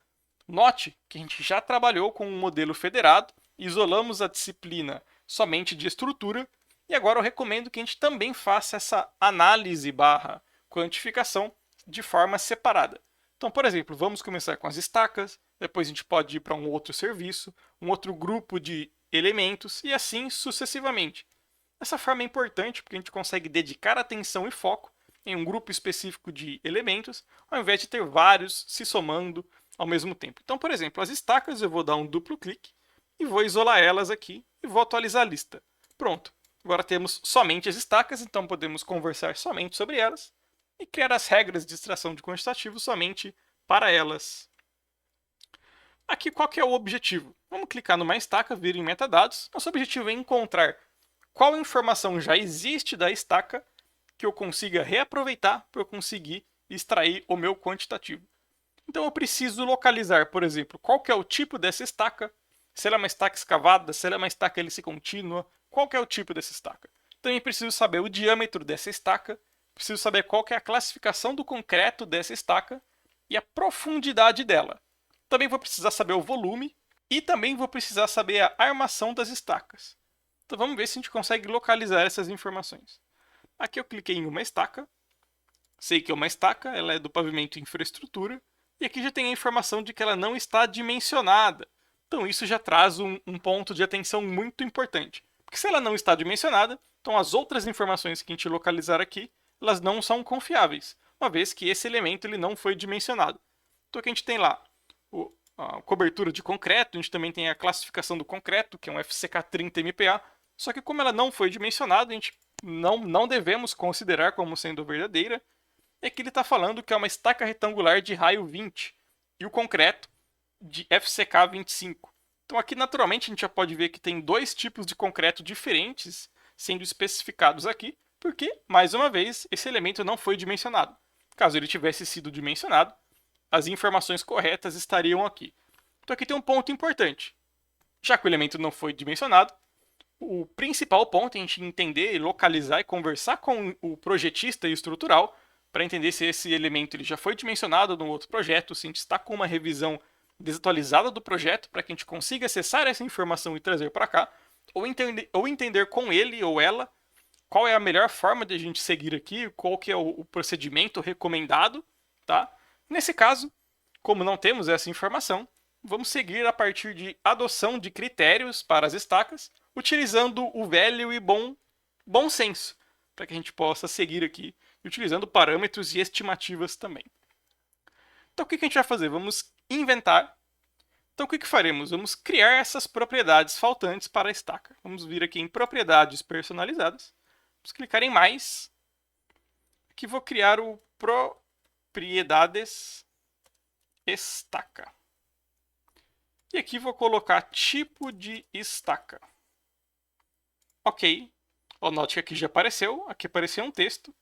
Note que a gente já trabalhou com um modelo federado, isolamos a disciplina somente de estrutura, e agora eu recomendo que a gente também faça essa análise barra quantificação de forma separada. Então, por exemplo, vamos começar com as estacas, depois a gente pode ir para um outro serviço, um outro grupo de elementos e assim sucessivamente. Essa forma é importante porque a gente consegue dedicar atenção e foco em um grupo específico de elementos, ao invés de ter vários se somando ao mesmo tempo. Então, por exemplo, as estacas eu vou dar um duplo clique e vou isolar elas aqui e vou atualizar a lista. Pronto. Agora temos somente as estacas, então podemos conversar somente sobre elas e criar as regras de extração de quantitativo somente para elas. Aqui qual que é o objetivo? Vamos clicar numa estaca, vir em metadados. Nosso objetivo é encontrar qual informação já existe da estaca que eu consiga reaproveitar para eu conseguir extrair o meu quantitativo. Então eu preciso localizar, por exemplo, qual que é o tipo dessa estaca, se ela é uma estaca escavada, se ela é uma estaca hélice contínua, qual que é o tipo dessa estaca. Também preciso saber o diâmetro dessa estaca, preciso saber qual que é a classificação do concreto dessa estaca e a profundidade dela. Também vou precisar saber o volume e também vou precisar saber a armação das estacas. Então vamos ver se a gente consegue localizar essas informações. Aqui eu cliquei em uma estaca, sei que é uma estaca, ela é do pavimento infraestrutura, e aqui já tem a informação de que ela não está dimensionada. Então isso já traz um ponto de atenção muito importante. Porque se ela não está dimensionada, então as outras informações que a gente localizar aqui, elas não são confiáveis, uma vez que esse elemento ele não foi dimensionado. Então aqui a gente tem lá a cobertura de concreto, a gente também tem a classificação do concreto, que é um FCK 30 MPa, só que como ela não foi dimensionada, a gente não devemos considerar como sendo verdadeira, é que ele está falando que é uma estaca retangular de raio 20 e o concreto de FCK 25. Então aqui naturalmente a gente já pode ver que tem dois tipos de concreto diferentes sendo especificados aqui, porque, mais uma vez, esse elemento não foi dimensionado. Caso ele tivesse sido dimensionado, as informações corretas estariam aqui. Então aqui tem um ponto importante. Já que o elemento não foi dimensionado, o principal ponto é a gente entender, localizar e conversar com o projetista e estrutural para entender se esse elemento ele já foi dimensionado no outro projeto, se a gente está com uma revisão desatualizada do projeto para que a gente consiga acessar essa informação e trazer para cá, ou entender com ele ou ela qual é a melhor forma de a gente seguir aqui, qual que é o procedimento recomendado, tá? Nesse caso, como não temos essa informação, vamos seguir a partir de adoção de critérios para as estacas, utilizando o velho e bom senso, para que a gente possa seguir aqui, utilizando parâmetros e estimativas também. Então o que a gente vai fazer? Vamos inventar. Então o que faremos? Vamos criar essas propriedades faltantes para a estaca. Vamos vir aqui em propriedades personalizadas. Vamos clicar em mais. Aqui vou criar o propriedades estaca. E aqui vou colocar tipo de estaca. Ok. Note que aqui já apareceu. Aqui apareceu um texto.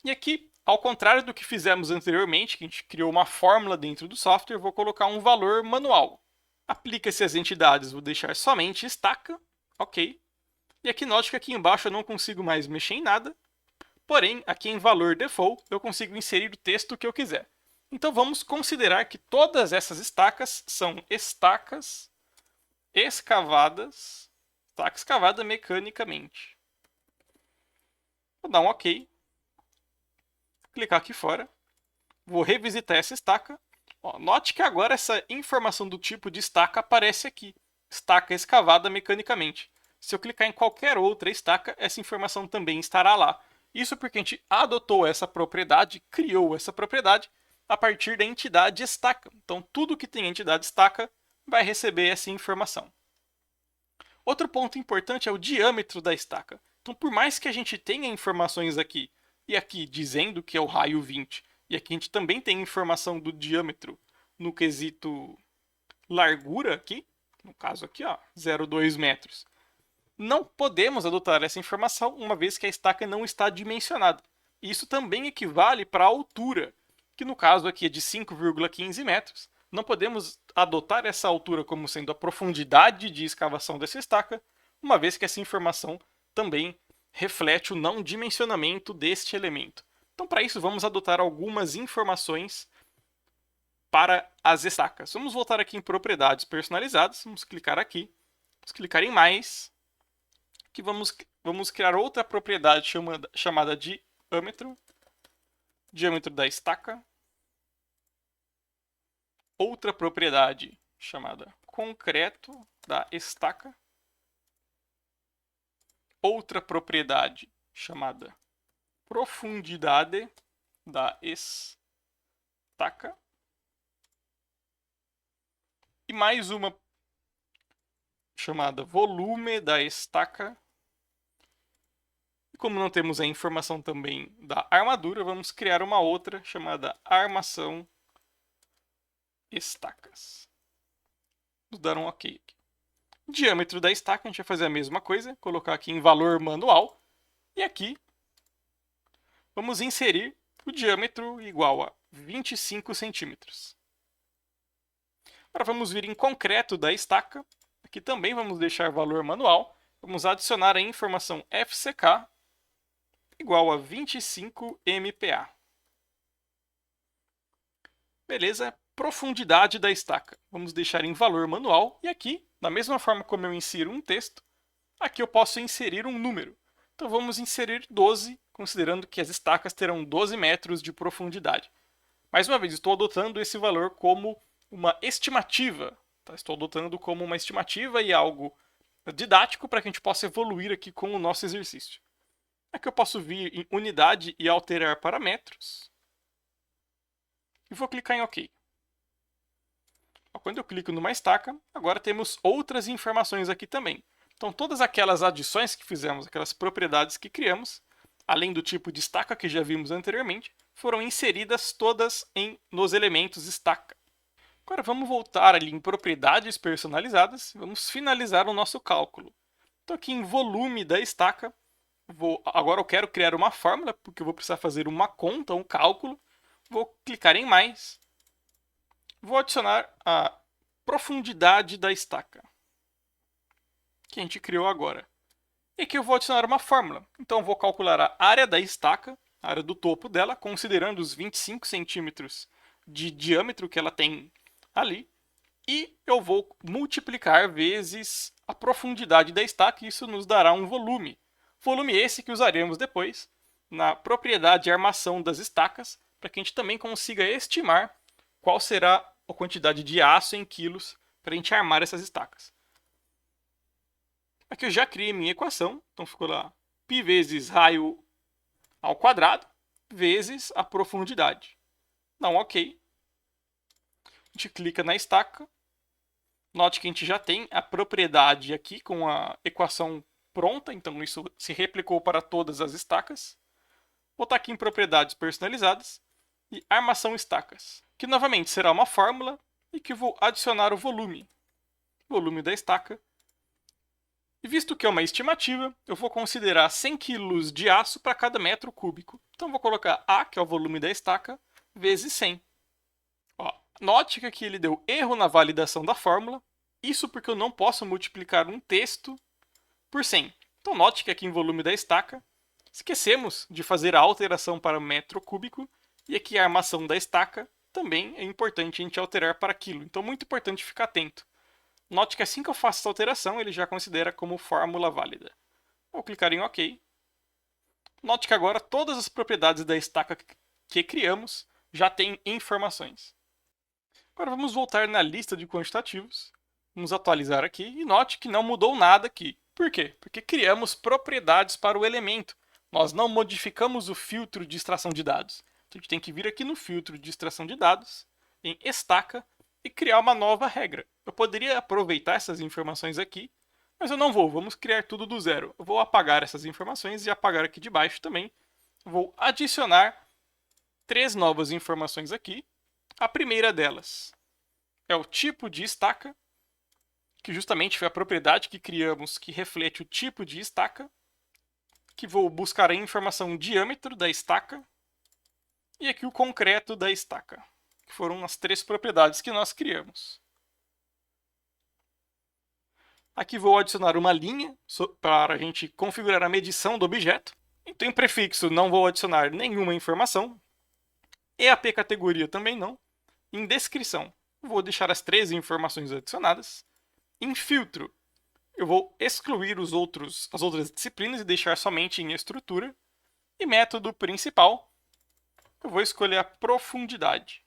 E aqui, ao contrário do que fizemos anteriormente, que a gente criou uma fórmula dentro do software, vou colocar um valor manual. Aplica-se as entidades, vou deixar somente estaca. Ok. E aqui note que aqui embaixo eu não consigo mais mexer em nada. Porém, aqui em valor default, eu consigo inserir o texto que eu quiser. Então vamos considerar que todas essas estacas são estacas escavadas, estaca escavada mecanicamente. Vou dar um OK. clicar aqui fora, vou revisitar essa estaca. Ó, note que agora essa informação do tipo de estaca aparece aqui, estaca escavada mecanicamente. Se eu clicar em qualquer outra estaca, essa informação também estará lá. Isso porque a gente adotou essa propriedade, criou essa propriedade a partir da entidade estaca. Então, tudo que tem entidade estaca vai receber essa informação. Outro ponto importante é o diâmetro da estaca. Então, por mais que a gente tenha informações aqui e aqui dizendo que é o raio 20, e aqui a gente também tem informação do diâmetro no quesito largura aqui, no caso aqui, ó, 0,2 metros. Não podemos adotar essa informação uma vez que a estaca não está dimensionada. Isso também equivale para a altura, que no caso aqui é de 5,15 metros. Não podemos adotar essa altura como sendo a profundidade de escavação dessa estaca, uma vez que essa informação também reflete o não dimensionamento deste elemento. Então, para isso, vamos adotar algumas informações para as estacas. Vamos voltar aqui em propriedades personalizadas, vamos clicar aqui, vamos clicar em mais, que vamos criar outra propriedade chamada diâmetro, diâmetro da estaca, outra propriedade chamada concreto da estaca, outra propriedade chamada profundidade da estaca e mais uma chamada volume da estaca. E como não temos a informação também da armadura, vamos criar uma outra chamada armação estacas. Vamos dar um OK aqui. Diâmetro da estaca, a gente vai fazer a mesma coisa, colocar aqui em valor manual. E aqui vamos inserir o diâmetro igual a 25 centímetros. Agora vamos vir em concreto da estaca. Aqui também vamos deixar valor manual. Vamos adicionar a informação FCK igual a 25 MPa. Beleza? Profundidade da estaca. Vamos deixar em valor manual. E aqui, da mesma forma como eu insiro um texto, aqui eu posso inserir um número. Então vamos inserir 12, considerando que as estacas terão 12 metros de profundidade. Mais uma vez, estou adotando esse valor como uma estimativa. Tá? Estou adotando como uma estimativa e algo didático para que a gente possa evoluir aqui com o nosso exercício. Aqui eu posso vir em unidade e alterar para metros. E vou clicar em OK. Quando eu clico numa estaca, agora temos outras informações aqui também. Então, todas aquelas adições que fizemos, aquelas propriedades que criamos, além do tipo de estaca que já vimos anteriormente, foram inseridas todas nos elementos estaca. Agora vamos voltar ali em propriedades personalizadas, vamos finalizar o nosso cálculo. Então aqui em volume da estaca, agora eu quero criar uma fórmula, porque eu vou precisar fazer uma conta, um cálculo. Vou clicar em mais, vou adicionar a profundidade da estaca, que a gente criou agora. E aqui eu vou adicionar uma fórmula. Então vou calcular a área da estaca, a área do topo dela, considerando os 25 centímetros de diâmetro que ela tem ali. E eu vou multiplicar vezes a profundidade da estaca, e isso nos dará um volume. Volume esse que usaremos depois na propriedade de armação das estacas, para que a gente também consiga estimar qual será a quantidade de aço em quilos para a gente armar essas estacas. Aqui eu já criei minha equação, então ficou lá π vezes raio ao quadrado vezes a profundidade. Dá um OK. A gente clica na estaca. Note que a gente já tem a propriedade aqui com a equação pronta, então isso se replicou para todas as estacas. Vou botar aqui em propriedades personalizadas e armação estacas, que novamente será uma fórmula e que vou adicionar o volume da estaca. E visto que é uma estimativa, eu vou considerar 100 kg de aço para cada metro cúbico. Então vou colocar A, que é o volume da estaca, vezes 100. Ó, note que aqui ele deu erro na validação da fórmula. Isso porque eu não posso multiplicar um texto por 100. Então note que aqui em volume da estaca, esquecemos de fazer a alteração para metro cúbico. E aqui a armação da estaca também é importante a gente alterar para quilo. Então muito importante ficar atento. Note que assim que eu faço essa alteração, ele já considera como fórmula válida. Vou clicar em OK. Note que agora todas as propriedades da estaca que criamos já tem informações. Agora vamos voltar na lista de quantitativos. Vamos atualizar aqui e note que não mudou nada aqui. Por quê? Porque criamos propriedades para o elemento. Nós não modificamos o filtro de extração de dados. Então a gente tem que vir aqui no filtro de extração de dados, em estaca, e criar uma nova regra. Eu poderia aproveitar essas informações aqui, mas eu não vou. Vamos criar tudo do zero. Eu vou apagar essas informações e apagar aqui de baixo também. Vou adicionar 3 novas informações aqui. A primeira delas é o tipo de estaca, que justamente foi a propriedade que criamos que reflete o tipo de estaca, que vou buscar a informação diâmetro da estaca, e aqui o concreto da estaca, que foram as 3 propriedades que nós criamos. Aqui vou adicionar uma linha para a gente configurar a medição do objeto. Então em prefixo não vou adicionar nenhuma informação, EAP categoria também não. Em descrição vou deixar as 3 informações adicionadas. Em filtro, eu vou excluir as outras disciplinas e deixar somente em estrutura. E método principal, eu vou escolher a profundidade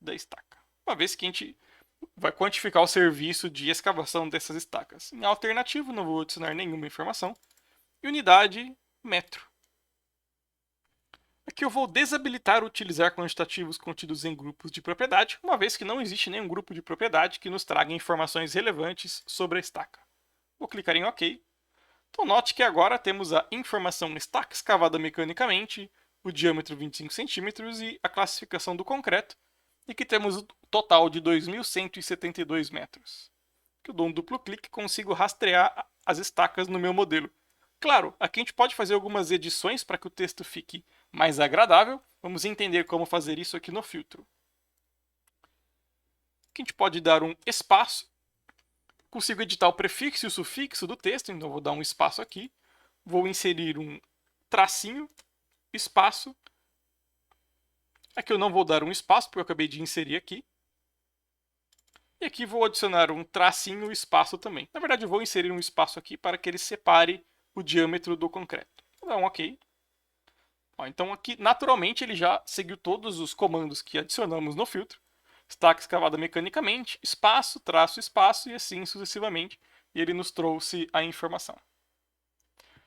da estaca, uma vez que a gente vai quantificar o serviço de escavação dessas estacas. Em alternativo, não vou adicionar nenhuma informação. E unidade, metro. Aqui eu vou desabilitar utilizar quantitativos contidos em grupos de propriedade, uma vez que não existe nenhum grupo de propriedade que nos traga informações relevantes sobre a estaca. Vou clicar em OK. Então note que agora temos a informação estaca escavada mecanicamente, o diâmetro 25 cm e a classificação do concreto, e que temos o total de 2.172 metros. Que eu dou um duplo clique e consigo rastrear as estacas no meu modelo. Claro, aqui a gente pode fazer algumas edições para que o texto fique mais agradável. Vamos entender como fazer isso aqui no filtro. Aqui a gente pode dar um espaço. Consigo editar o prefixo e o sufixo do texto, então vou dar um espaço aqui. Vou inserir um tracinho, espaço. Aqui eu não vou dar um espaço, porque eu acabei de inserir aqui. E aqui vou adicionar um tracinho, espaço também. Na verdade, eu vou inserir um espaço aqui para que ele separe o diâmetro do concreto. Vou dar um OK. Então aqui, naturalmente, ele já seguiu todos os comandos que adicionamos no filtro. Estaca escavada mecanicamente, espaço, traço, espaço e assim sucessivamente. E ele nos trouxe a informação.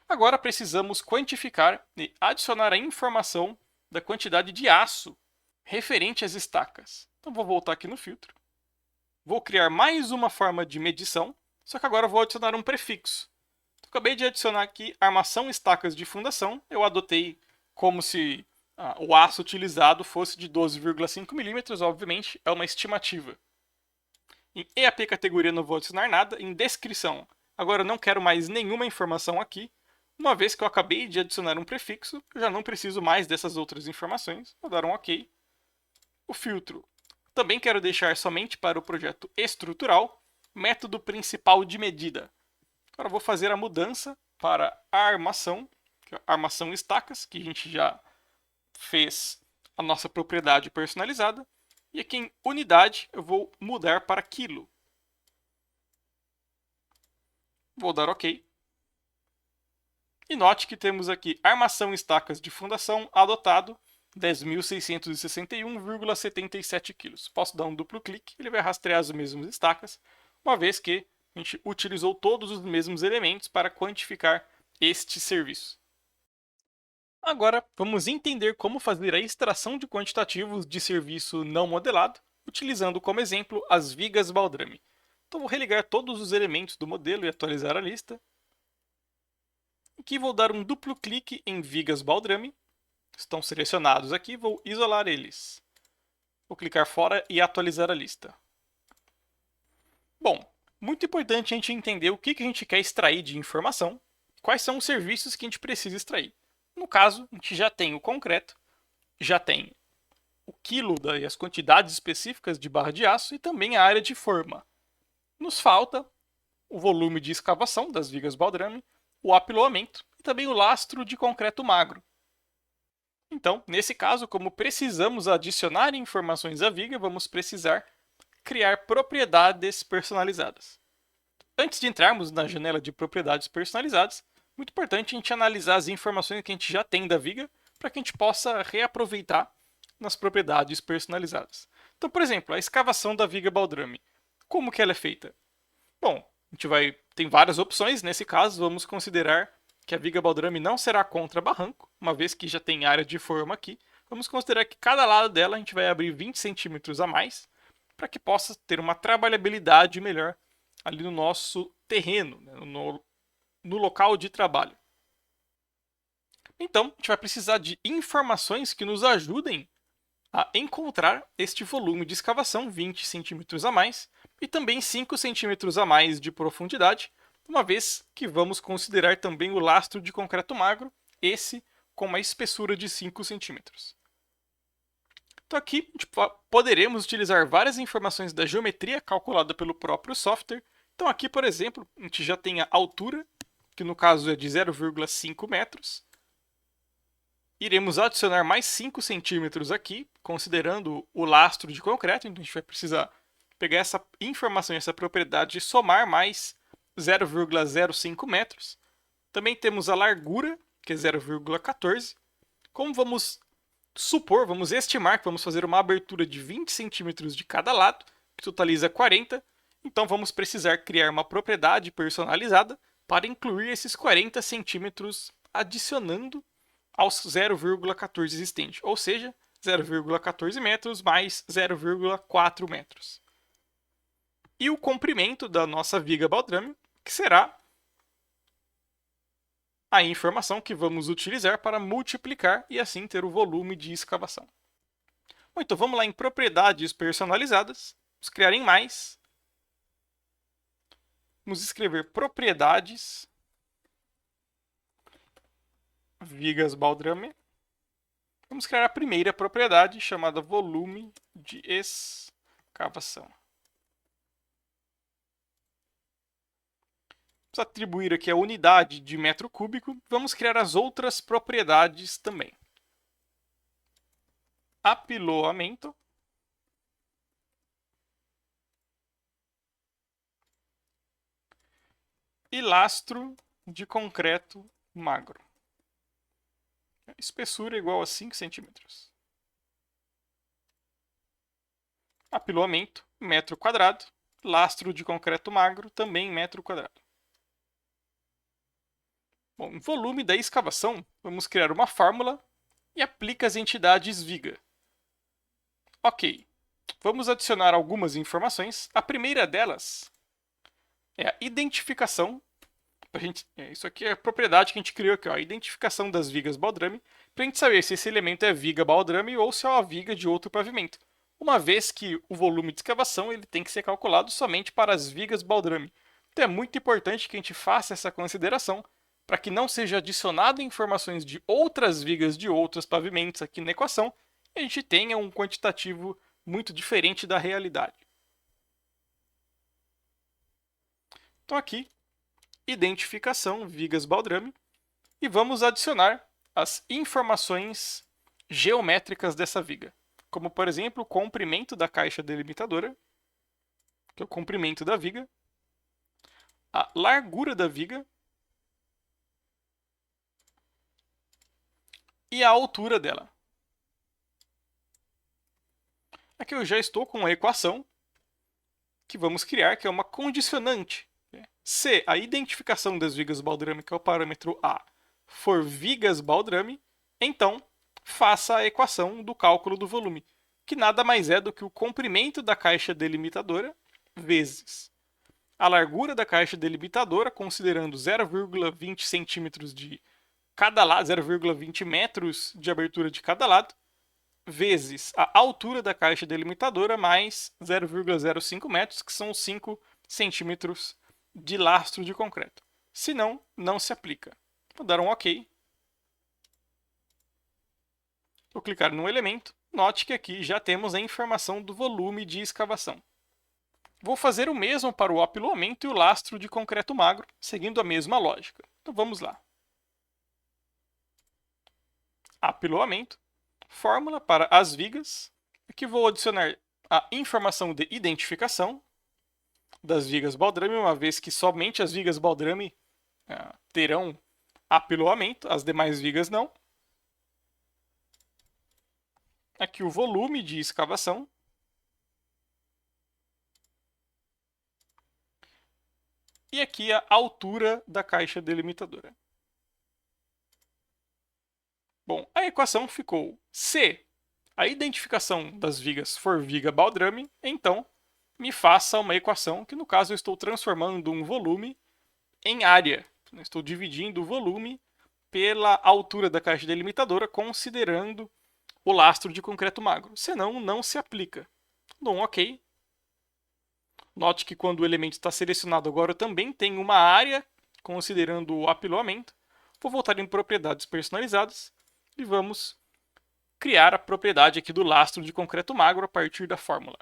Agora precisamos quantificar e adicionar a informação da quantidade de aço referente às estacas. Então vou voltar aqui no filtro. Vou criar mais uma forma de medição, só que agora eu vou adicionar um prefixo. Então, acabei de adicionar aqui armação estacas de fundação. Eu adotei como se o aço utilizado fosse de 12,5 milímetros, obviamente é uma estimativa. Em EAP categoria não vou adicionar nada. Em descrição, agora eu não quero mais nenhuma informação aqui. Uma vez que eu acabei de adicionar um prefixo, eu já não preciso mais dessas outras informações. Vou dar um OK. O filtro também quero deixar somente para o projeto estrutural, método principal de medida. Agora vou fazer a mudança para a armação estacas, que a gente já fez a nossa propriedade personalizada. E aqui em unidade eu vou mudar para quilo. Vou dar OK. E note que temos aqui armação estacas de fundação adotado 10.661,77 kg. Posso dar um duplo clique, ele vai rastrear as mesmas estacas, uma vez que a gente utilizou todos os mesmos elementos para quantificar este serviço. Agora, vamos entender como fazer a extração de quantitativos de serviço não modelado, utilizando como exemplo as vigas Baldrame. Então vou religar todos os elementos do modelo e atualizar a lista. Aqui vou dar um duplo clique em vigas Baldrame. Estão selecionados aqui, vou isolar eles. Vou clicar fora e atualizar a lista. Bom, muito importante a gente entender o que a gente quer extrair de informação, quais são os serviços que a gente precisa extrair. No caso, a gente já tem o concreto, já tem o quilo e as quantidades específicas de barra de aço e também a área de forma. Nos falta o volume de escavação das vigas Baldrame, o apiloamento e também o lastro de concreto magro. Então, nesse caso, como precisamos adicionar informações à viga, vamos precisar criar propriedades personalizadas. Antes de entrarmos na janela de propriedades personalizadas, muito importante a gente analisar as informações que a gente já tem da viga para que a gente possa reaproveitar nas propriedades personalizadas. Então, por exemplo, a escavação da viga baldrame. Como que ela é feita? Bom, tem várias opções. Nesse caso, vamos considerar que a viga baldrame não será contra barranco, uma vez que já tem área de forma aqui. Vamos considerar que cada lado dela a gente vai abrir 20 centímetros a mais, para que possa ter uma trabalhabilidade melhor ali no nosso terreno, né, no local de trabalho. Então, a gente vai precisar de informações que nos ajudem a encontrar este volume de escavação, 20 centímetros a mais, e também 5 centímetros a mais de profundidade, uma vez que vamos considerar também o lastro de concreto magro, esse com uma espessura de 5 centímetros. Então aqui poderemos utilizar várias informações da geometria calculada pelo próprio software. Então aqui, por exemplo, a gente já tem a altura, que no caso é de 0,5 metros. Iremos adicionar mais 5 centímetros aqui, considerando o lastro de concreto. Então a gente vai precisar pegar essa informação, essa propriedade e somar mais 0,05 metros. Também temos a largura, que é 0,14. Como vamos estimar que vamos fazer uma abertura de 20 centímetros de cada lado, que totaliza 40. Então vamos precisar criar uma propriedade personalizada para incluir esses 40 centímetros adicionando aos 0,14 existente, ou seja, 0,14 metros mais 0,4 metros. E o comprimento da nossa viga baldrame, que será a informação que vamos utilizar para multiplicar e assim ter o volume de escavação. Bom, então vamos lá em propriedades personalizadas, vamos criar em mais, vamos escrever propriedades vigas baldrame. Vamos criar a primeira propriedade, chamada volume de escavação. Vamos atribuir aqui a unidade de metro cúbico. Vamos criar as outras propriedades também. Apiloamento. E lastro de concreto magro. Espessura igual a 5 centímetros. Apiloamento, metro quadrado. Lastro de concreto magro, também metro quadrado. Bom, em volume da escavação, vamos criar uma fórmula e aplica as entidades viga. Ok, vamos adicionar algumas informações. A primeira delas é a identificação. Isso aqui é a propriedade que a gente criou aqui, ó, a identificação das vigas baldrame, para a gente saber se esse elemento é viga baldrame ou se é uma viga de outro pavimento. Uma vez que o volume de escavação ele tem que ser calculado somente para as vigas baldrame. Então é muito importante que a gente faça essa consideração para que não seja adicionado informações de outras vigas de outros pavimentos aqui na equação e a gente tenha um quantitativo muito diferente da realidade. Então aqui, identificação, vigas baldrame, e vamos adicionar as informações geométricas dessa viga, como por exemplo o comprimento da caixa delimitadora, que é o comprimento da viga, a largura da viga e a altura dela. Aqui eu já estou com a equação que vamos criar, que é uma condicionante. Se a identificação das vigas baldrame, que é o parâmetro A, for vigas baldrame, então faça a equação do cálculo do volume, que nada mais é do que o comprimento da caixa delimitadora vezes a largura da caixa delimitadora, considerando 0,20 centímetros de cada lado, 0,20 metros de abertura de cada lado, vezes a altura da caixa delimitadora mais 0,05 metros, que são 5 centímetros de lastro de concreto. Senão, não se aplica. Vou dar um OK. Vou clicar no elemento. Note que aqui já temos a informação do volume de escavação. Vou fazer o mesmo para o apiloamento e o lastro de concreto magro, seguindo a mesma lógica. Então vamos lá. Apiloamento. Fórmula para as vigas. Aqui vou adicionar a informação de identificação das vigas baldrame, uma vez que somente as vigas baldrame terão apiloamento, as demais vigas não. aqui o volume de escavação. E aqui a altura da caixa delimitadora. Bom, a equação ficou: se a identificação das vigas for viga baldrame, então me faça uma equação que, no caso, eu estou transformando um volume em área. Eu estou dividindo o volume pela altura da caixa delimitadora, considerando o lastro de concreto magro. Senão, não se aplica. Dou um OK. Note que quando o elemento está selecionado agora, eu também tenho uma área, considerando o apiloamento. Vou voltar em propriedades personalizadas e vamos criar a propriedade aqui do lastro de concreto magro a partir da fórmula.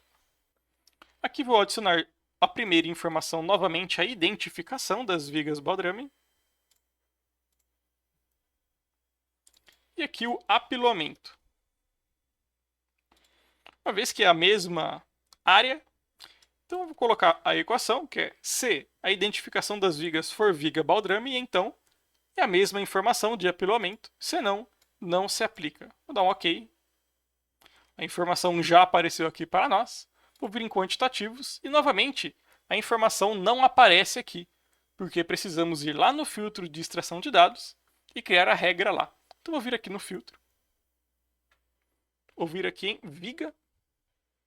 Aqui vou adicionar a primeira informação novamente, a identificação das vigas baldrame. E aqui o apiloamento. Uma vez que é a mesma área, então eu vou colocar a equação, que é se a identificação das vigas for viga baldrame, então é a mesma informação de apiloamento, senão não se aplica. Vou dar um OK. A informação já apareceu aqui para nós. Vou vir em quantitativos e, novamente, a informação não aparece aqui, porque precisamos ir lá no filtro de extração de dados e criar a regra lá. Então, vou vir aqui no filtro, vou vir aqui em viga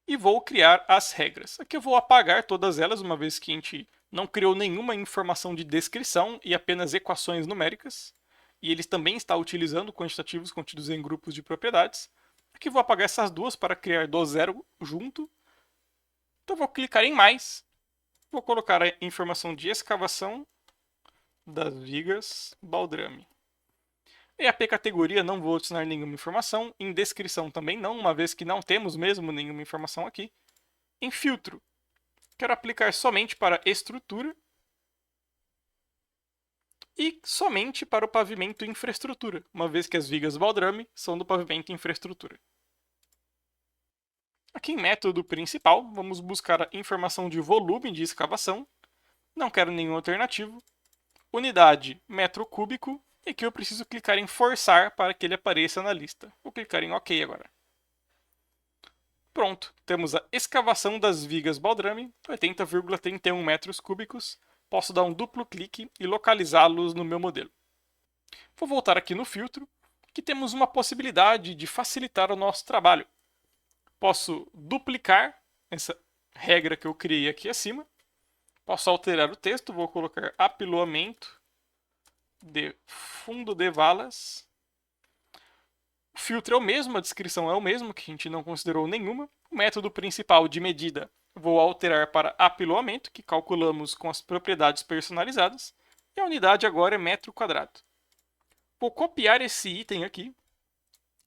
e vou criar as regras. Aqui eu vou apagar todas elas, uma vez que a gente não criou nenhuma informação de descrição e apenas equações numéricas. E eles também estão utilizando quantitativos contidos em grupos de propriedades. Aqui vou apagar essas duas para criar do zero junto. Então vou clicar em mais. Vou colocar a informação de escavação das vigas baldrame. Em AP categoria não vou adicionar nenhuma informação. Em descrição também não, uma vez que não temos mesmo nenhuma informação aqui. Em filtro, quero aplicar somente para estrutura e somente para o pavimento e infraestrutura, uma vez que as vigas baldrame são do pavimento e infraestrutura. Aqui em método principal, vamos buscar a informação de volume de escavação. Não quero nenhum alternativo. Unidade, metro cúbico. E aqui eu preciso clicar em forçar para que ele apareça na lista. Vou clicar em OK agora. Pronto, temos a escavação das vigas baldrame, 80,31 metros cúbicos. Posso dar um duplo clique e localizá-los no meu modelo. Vou voltar aqui no filtro, que temos uma possibilidade de facilitar o nosso trabalho. Posso duplicar essa regra que eu criei aqui acima. Posso alterar o texto, vou colocar apiloamento de fundo de valas. O filtro é o mesmo, a descrição é o mesmo, que a gente não considerou nenhuma. O método principal de medida vou alterar para apiloamento, que calculamos com as propriedades personalizadas. E a unidade agora é metro quadrado. Vou copiar esse item aqui.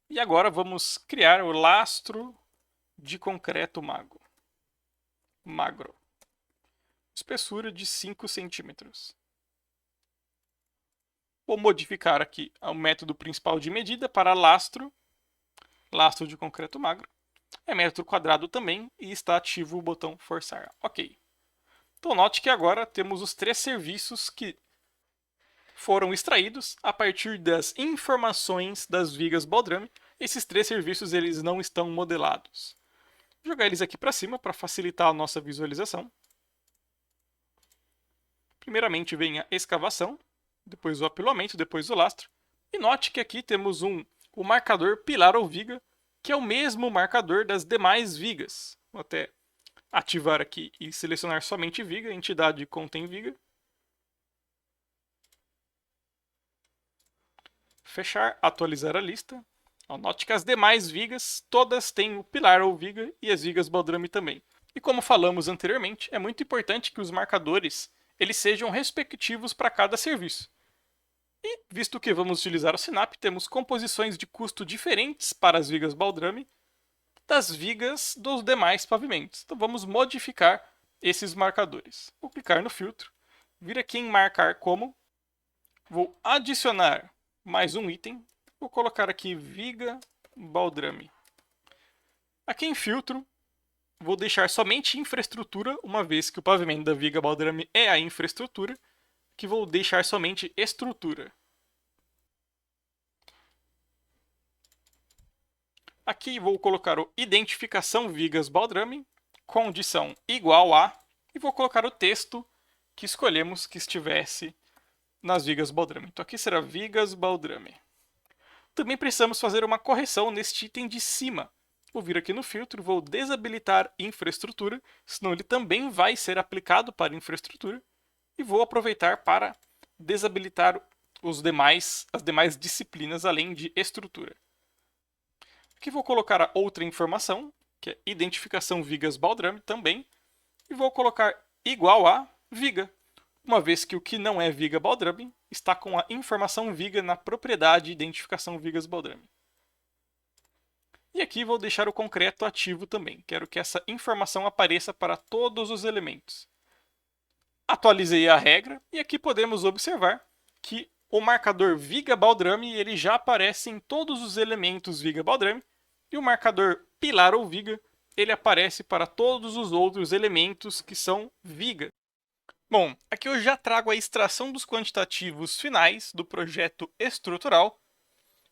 E agora vamos criar o lastro de concreto magro. Espessura de 5 centímetros. Vou modificar aqui o método principal de medida para lastro de concreto magro. É metro quadrado também e está ativo o botão forçar. OK. Então note que agora temos os 3 serviços que foram extraídos a partir das informações das vigas baldrame. Esses 3 serviços eles não estão modelados. Vou jogar eles aqui para cima para facilitar a nossa visualização. Primeiramente vem a escavação, depois o apiloamento, depois o lastro. E note que aqui temos o marcador pilar ou viga, que é o mesmo marcador das demais vigas. Vou até ativar aqui e selecionar somente viga, entidade contém viga. Fechar, atualizar a lista. Note que as demais vigas, todas têm o pilar ou viga e as vigas baldrame também. E como falamos anteriormente, é muito importante que os marcadores eles sejam respectivos para cada serviço. E, visto que vamos utilizar o Sinap, temos composições de custo diferentes para as vigas baldrame das vigas dos demais pavimentos. Então vamos modificar esses marcadores. Vou clicar no filtro, vir aqui em marcar como, vou adicionar mais um item, vou colocar aqui viga baldrame. Aqui em filtro, vou deixar somente infraestrutura, uma vez que o pavimento da viga baldrame é a infraestrutura, que vou deixar somente estrutura. Aqui vou colocar o identificação vigas baldrame, condição igual a, e vou colocar o texto que escolhemos que estivesse nas vigas baldrame. Então aqui será vigas baldrame. Também precisamos fazer uma correção neste item de cima. Vou vir aqui no filtro, vou desabilitar infraestrutura, senão ele também vai ser aplicado para infraestrutura, e vou aproveitar para desabilitar as demais disciplinas além de estrutura. Aqui vou colocar a outra informação, que é identificação vigas baldrame também, e vou colocar igual a viga, uma vez que o que não é viga baldrame está com a informação viga na propriedade identificação vigas baldrame. E aqui vou deixar o concreto ativo também. Quero que essa informação apareça para todos os elementos. Atualizei a regra e aqui podemos observar que o marcador viga baldrame ele já aparece em todos os elementos viga baldrame e o marcador pilar ou viga ele aparece para todos os outros elementos que são viga. Bom, aqui eu já trago a extração dos quantitativos finais do projeto estrutural,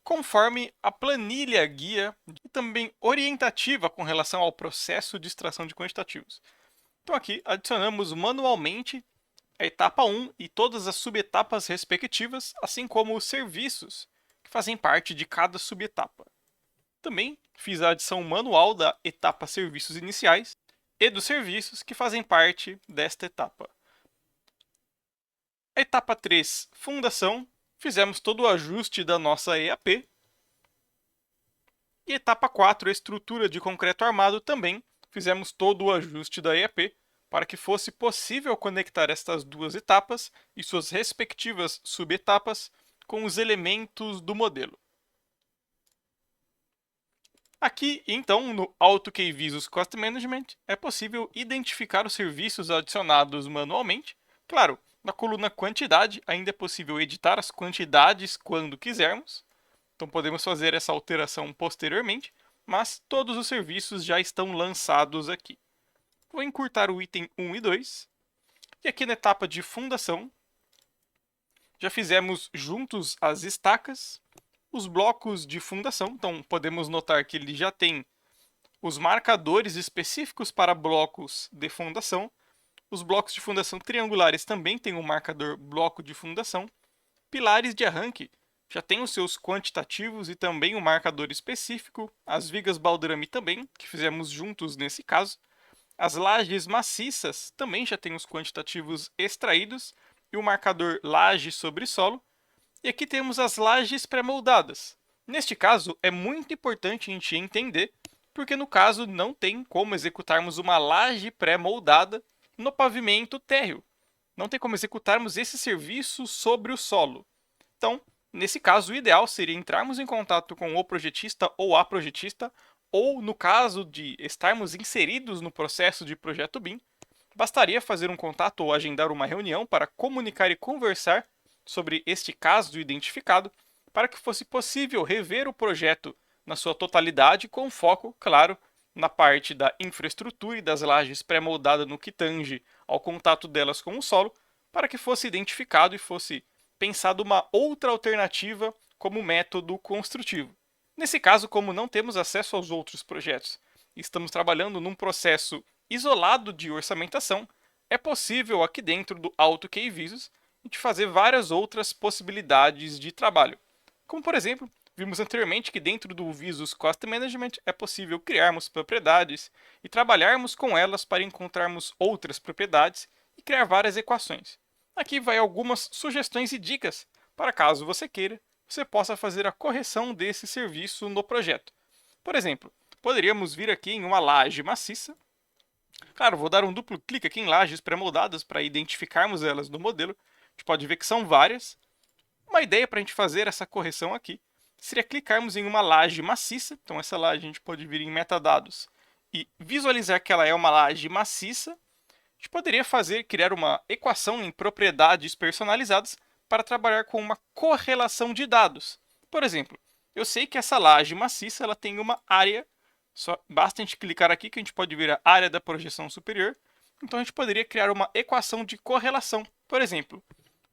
conforme a planilha guia e também orientativa com relação ao processo de extração de quantitativos. Então aqui adicionamos manualmente a etapa 1 e todas as subetapas respectivas, assim como os serviços que fazem parte de cada subetapa. Também fiz a adição manual da etapa serviços iniciais e dos serviços que fazem parte desta etapa. A etapa 3, fundação, fizemos todo o ajuste da nossa EAP. E etapa 4, estrutura de concreto armado, também fizemos todo o ajuste da EAP para que fosse possível conectar estas duas etapas e suas respectivas subetapas com os elementos do modelo. Aqui, então, no AutoKVisus Cost Management, é possível identificar os serviços adicionados manualmente. Claro, na coluna quantidade, ainda é possível editar as quantidades quando quisermos. Então podemos fazer essa alteração posteriormente, mas todos os serviços já estão lançados aqui. Vou encurtar o item 1 e 2. E aqui na etapa de fundação, já fizemos juntos as estacas, os blocos de fundação. Então podemos notar que ele já tem os marcadores específicos para blocos de fundação. Os blocos de fundação triangulares também têm um marcador bloco de fundação. Pilares de arranque já tem os seus quantitativos e também um marcador específico. As vigas baldrame também, que fizemos juntos nesse caso. As lajes maciças também já têm os quantitativos extraídos e o marcador laje sobre solo. E aqui temos as lajes pré-moldadas. Neste caso, é muito importante a gente entender, porque no caso não tem como executarmos uma laje pré-moldada no pavimento térreo. Não tem como executarmos esse serviço sobre o solo. Então, nesse caso, o ideal seria entrarmos em contato com o projetista ou a projetista, ou no caso de estarmos inseridos no processo de projeto BIM, bastaria fazer um contato ou agendar uma reunião para comunicar e conversar sobre este caso identificado, para que fosse possível rever o projeto na sua totalidade, com foco, claro, na parte da infraestrutura e das lajes pré-moldadas no que tange ao contato delas com o solo, para que fosse identificado e fosse pensado uma outra alternativa como método construtivo. Nesse caso, como não temos acesso aos outros projetos e estamos trabalhando num processo isolado de orçamentação, é possível aqui dentro do AutoKVisus a gente fazer várias outras possibilidades de trabalho. Como, por exemplo, vimos anteriormente que dentro do Visus Cost Management é possível criarmos propriedades e trabalharmos com elas para encontrarmos outras propriedades e criar várias equações. Aqui vai algumas sugestões e dicas para caso você queira, você possa fazer a correção desse serviço no projeto. Por exemplo, poderíamos vir aqui em uma laje maciça. Claro, vou dar um duplo clique aqui em lajes pré-moldadas para identificarmos elas no modelo. A gente pode ver que são várias. Uma ideia para a gente fazer essa correção aqui seria clicarmos em uma laje maciça. Então essa laje a gente pode vir em metadados e visualizar que ela é uma laje maciça. A gente poderia criar uma equação em propriedades personalizadas para trabalhar com uma correlação de dados. Por exemplo, eu sei que essa laje maciça ela tem uma área, só basta a gente clicar aqui que a gente pode ver a área da projeção superior. Então a gente poderia criar uma equação de correlação. Por exemplo,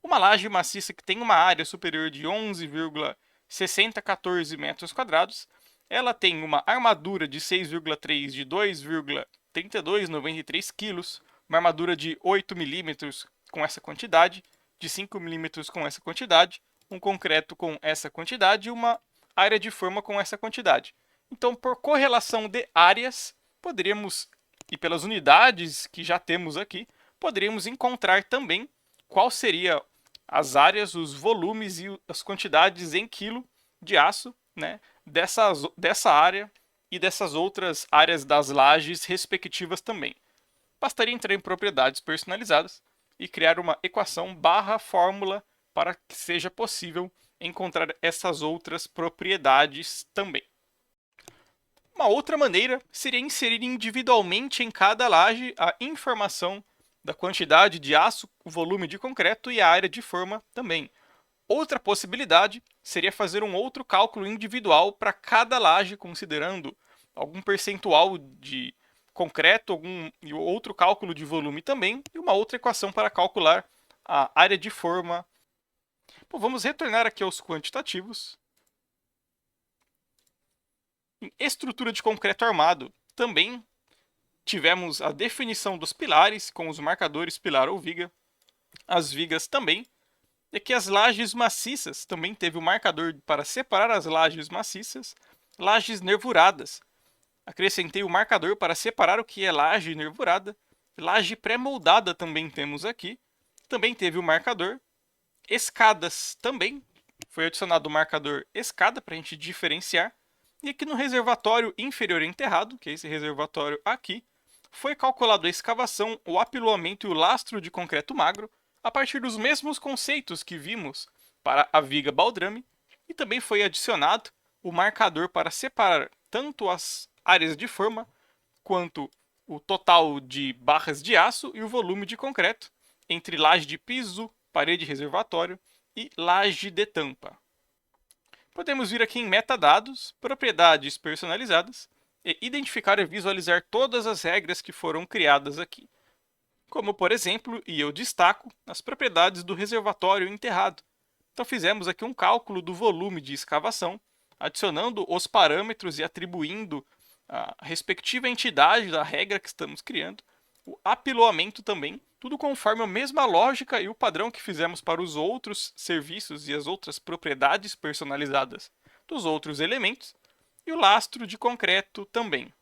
uma laje maciça que tem uma área superior de 11,6014 metros quadrados, ela tem uma armadura de 6,3 de 2,3293 kg, uma armadura de 8 milímetros com essa quantidade, de 5 milímetros com essa quantidade, um concreto com essa quantidade e uma área de forma com essa quantidade. Então, por correlação de áreas, poderíamos, e pelas unidades que já temos aqui, poderíamos encontrar também qual seria as áreas, os volumes e as quantidades em quilo de aço, né, dessa área e dessas outras áreas das lajes respectivas também. Bastaria entrar em propriedades personalizadas e criar uma equação barra fórmula para que seja possível encontrar essas outras propriedades também. Uma outra maneira seria inserir individualmente em cada laje a informação da quantidade de aço, o volume de concreto e a área de forma também. Outra possibilidade seria fazer um outro cálculo individual para cada laje, considerando algum percentual de concreto, algum outro cálculo de volume também, e uma outra equação para calcular a área de forma. Bom, vamos retornar aqui aos quantitativos. Em estrutura de concreto armado, também tivemos a definição dos pilares, com os marcadores pilar ou viga, as vigas também, e aqui as lajes maciças, também teve o marcador para separar as lajes maciças, lajes nervuradas. Acrescentei o marcador para separar o que é laje nervurada, laje pré-moldada também temos aqui, também teve o marcador, escadas também, foi adicionado o marcador escada para a gente diferenciar, e aqui no reservatório inferior enterrado, que é esse reservatório aqui, foi calculado a escavação, o apiloamento e o lastro de concreto magro, a partir dos mesmos conceitos que vimos para a viga baldrame, e também foi adicionado o marcador para separar tanto as áreas de forma, quanto o total de barras de aço e o volume de concreto, entre laje de piso, parede reservatório e laje de tampa. Podemos vir aqui em metadados, propriedades personalizadas, e identificar e visualizar todas as regras que foram criadas aqui. Como, por exemplo, e eu destaco, as propriedades do reservatório enterrado. Então fizemos aqui um cálculo do volume de escavação, adicionando os parâmetros e atribuindo a respectiva entidade da regra que estamos criando, o apiloamento também, tudo conforme a mesma lógica e o padrão que fizemos para os outros serviços e as outras propriedades personalizadas dos outros elementos, e o lastro de concreto também.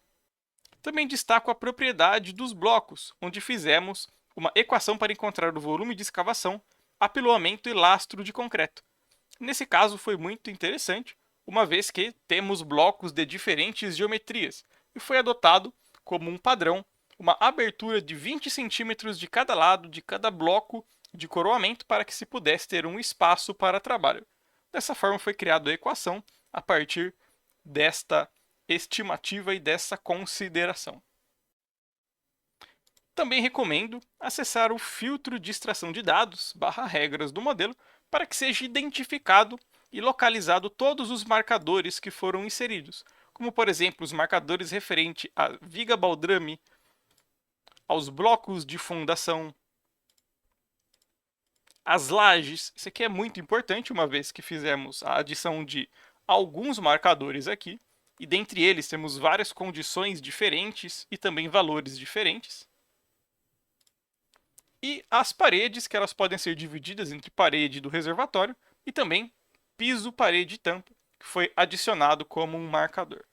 Também destaco a propriedade dos blocos, onde fizemos uma equação para encontrar o volume de escavação, apiloamento e lastro de concreto. Nesse caso foi muito interessante, uma vez que temos blocos de diferentes geometrias, e foi adotado como um padrão uma abertura de 20 centímetros de cada lado de cada bloco de coroamento para que se pudesse ter um espaço para trabalho. Dessa forma foi criada a equação a partir desta estimativa e dessa consideração. Também recomendo acessar o filtro de extração de dados /regras do modelo para que seja identificado e localizado todos os marcadores que foram inseridos, como por exemplo os marcadores referentes à viga baldrame, aos blocos de fundação, as lajes. Isso aqui é muito importante, uma vez que fizemos a adição de alguns marcadores aqui, e dentre eles temos várias condições diferentes e também valores diferentes. E as paredes, que elas podem ser divididas entre parede do reservatório e também piso, parede e tampa, que foi adicionado como um marcador.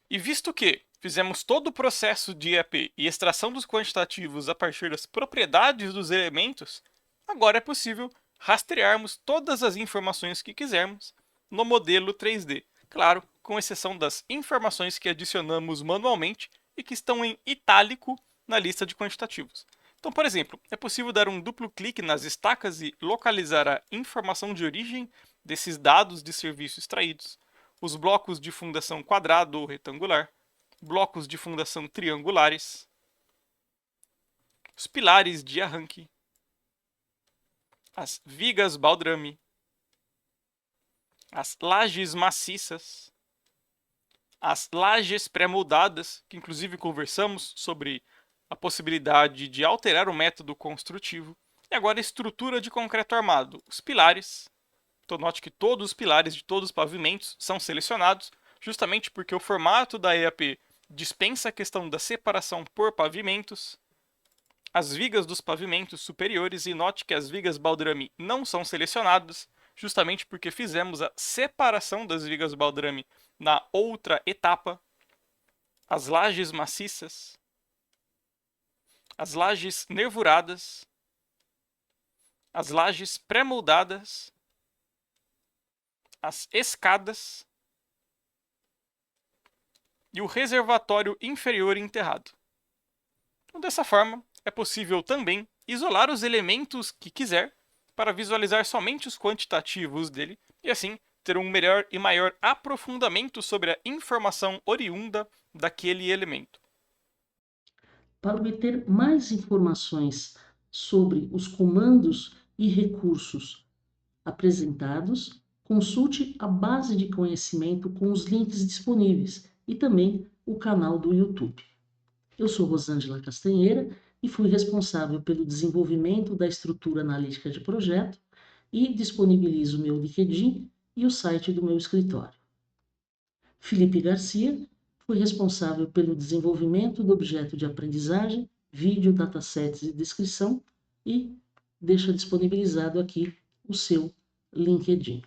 E visto que fizemos todo o processo de IAP e extração dos quantitativos a partir das propriedades dos elementos, agora é possível rastrearmos todas as informações que quisermos no modelo 3D. Claro, com exceção das informações que adicionamos manualmente e que estão em itálico na lista de quantitativos. Então, por exemplo, é possível dar um duplo clique nas estacas e localizar a informação de origem desses dados de serviço extraídos, os blocos de fundação quadrado ou retangular, blocos de fundação triangulares, os pilares de arranque, as vigas baldrame, as lajes maciças, as lajes pré-moldadas, que inclusive conversamos sobre a possibilidade de alterar o método construtivo, e agora a estrutura de concreto armado, os pilares. Então note que todos os pilares de todos os pavimentos são selecionados, justamente porque o formato da EAP dispensa a questão da separação por pavimentos. As vigas dos pavimentos superiores, e note que as vigas baldrame não são selecionadas, justamente porque fizemos a separação das vigas baldrame na outra etapa. As lajes maciças, as lajes nervuradas, as lajes pré-moldadas, as escadas e o reservatório inferior enterrado. Então, dessa forma, é possível também isolar os elementos que quiser para visualizar somente os quantitativos dele e assim ter um melhor e maior aprofundamento sobre a informação oriunda daquele elemento. Para obter mais informações sobre os comandos e recursos apresentados, consulte a base de conhecimento com os links disponíveis e também o canal do YouTube. Eu sou Rosângela Castanheira e fui responsável pelo desenvolvimento da estrutura analítica de projeto e disponibilizo o meu LinkedIn e o site do meu escritório. Felipe Garcia foi responsável pelo desenvolvimento do objeto de aprendizagem, vídeo, datasets e descrição e deixa disponibilizado aqui o seu LinkedIn.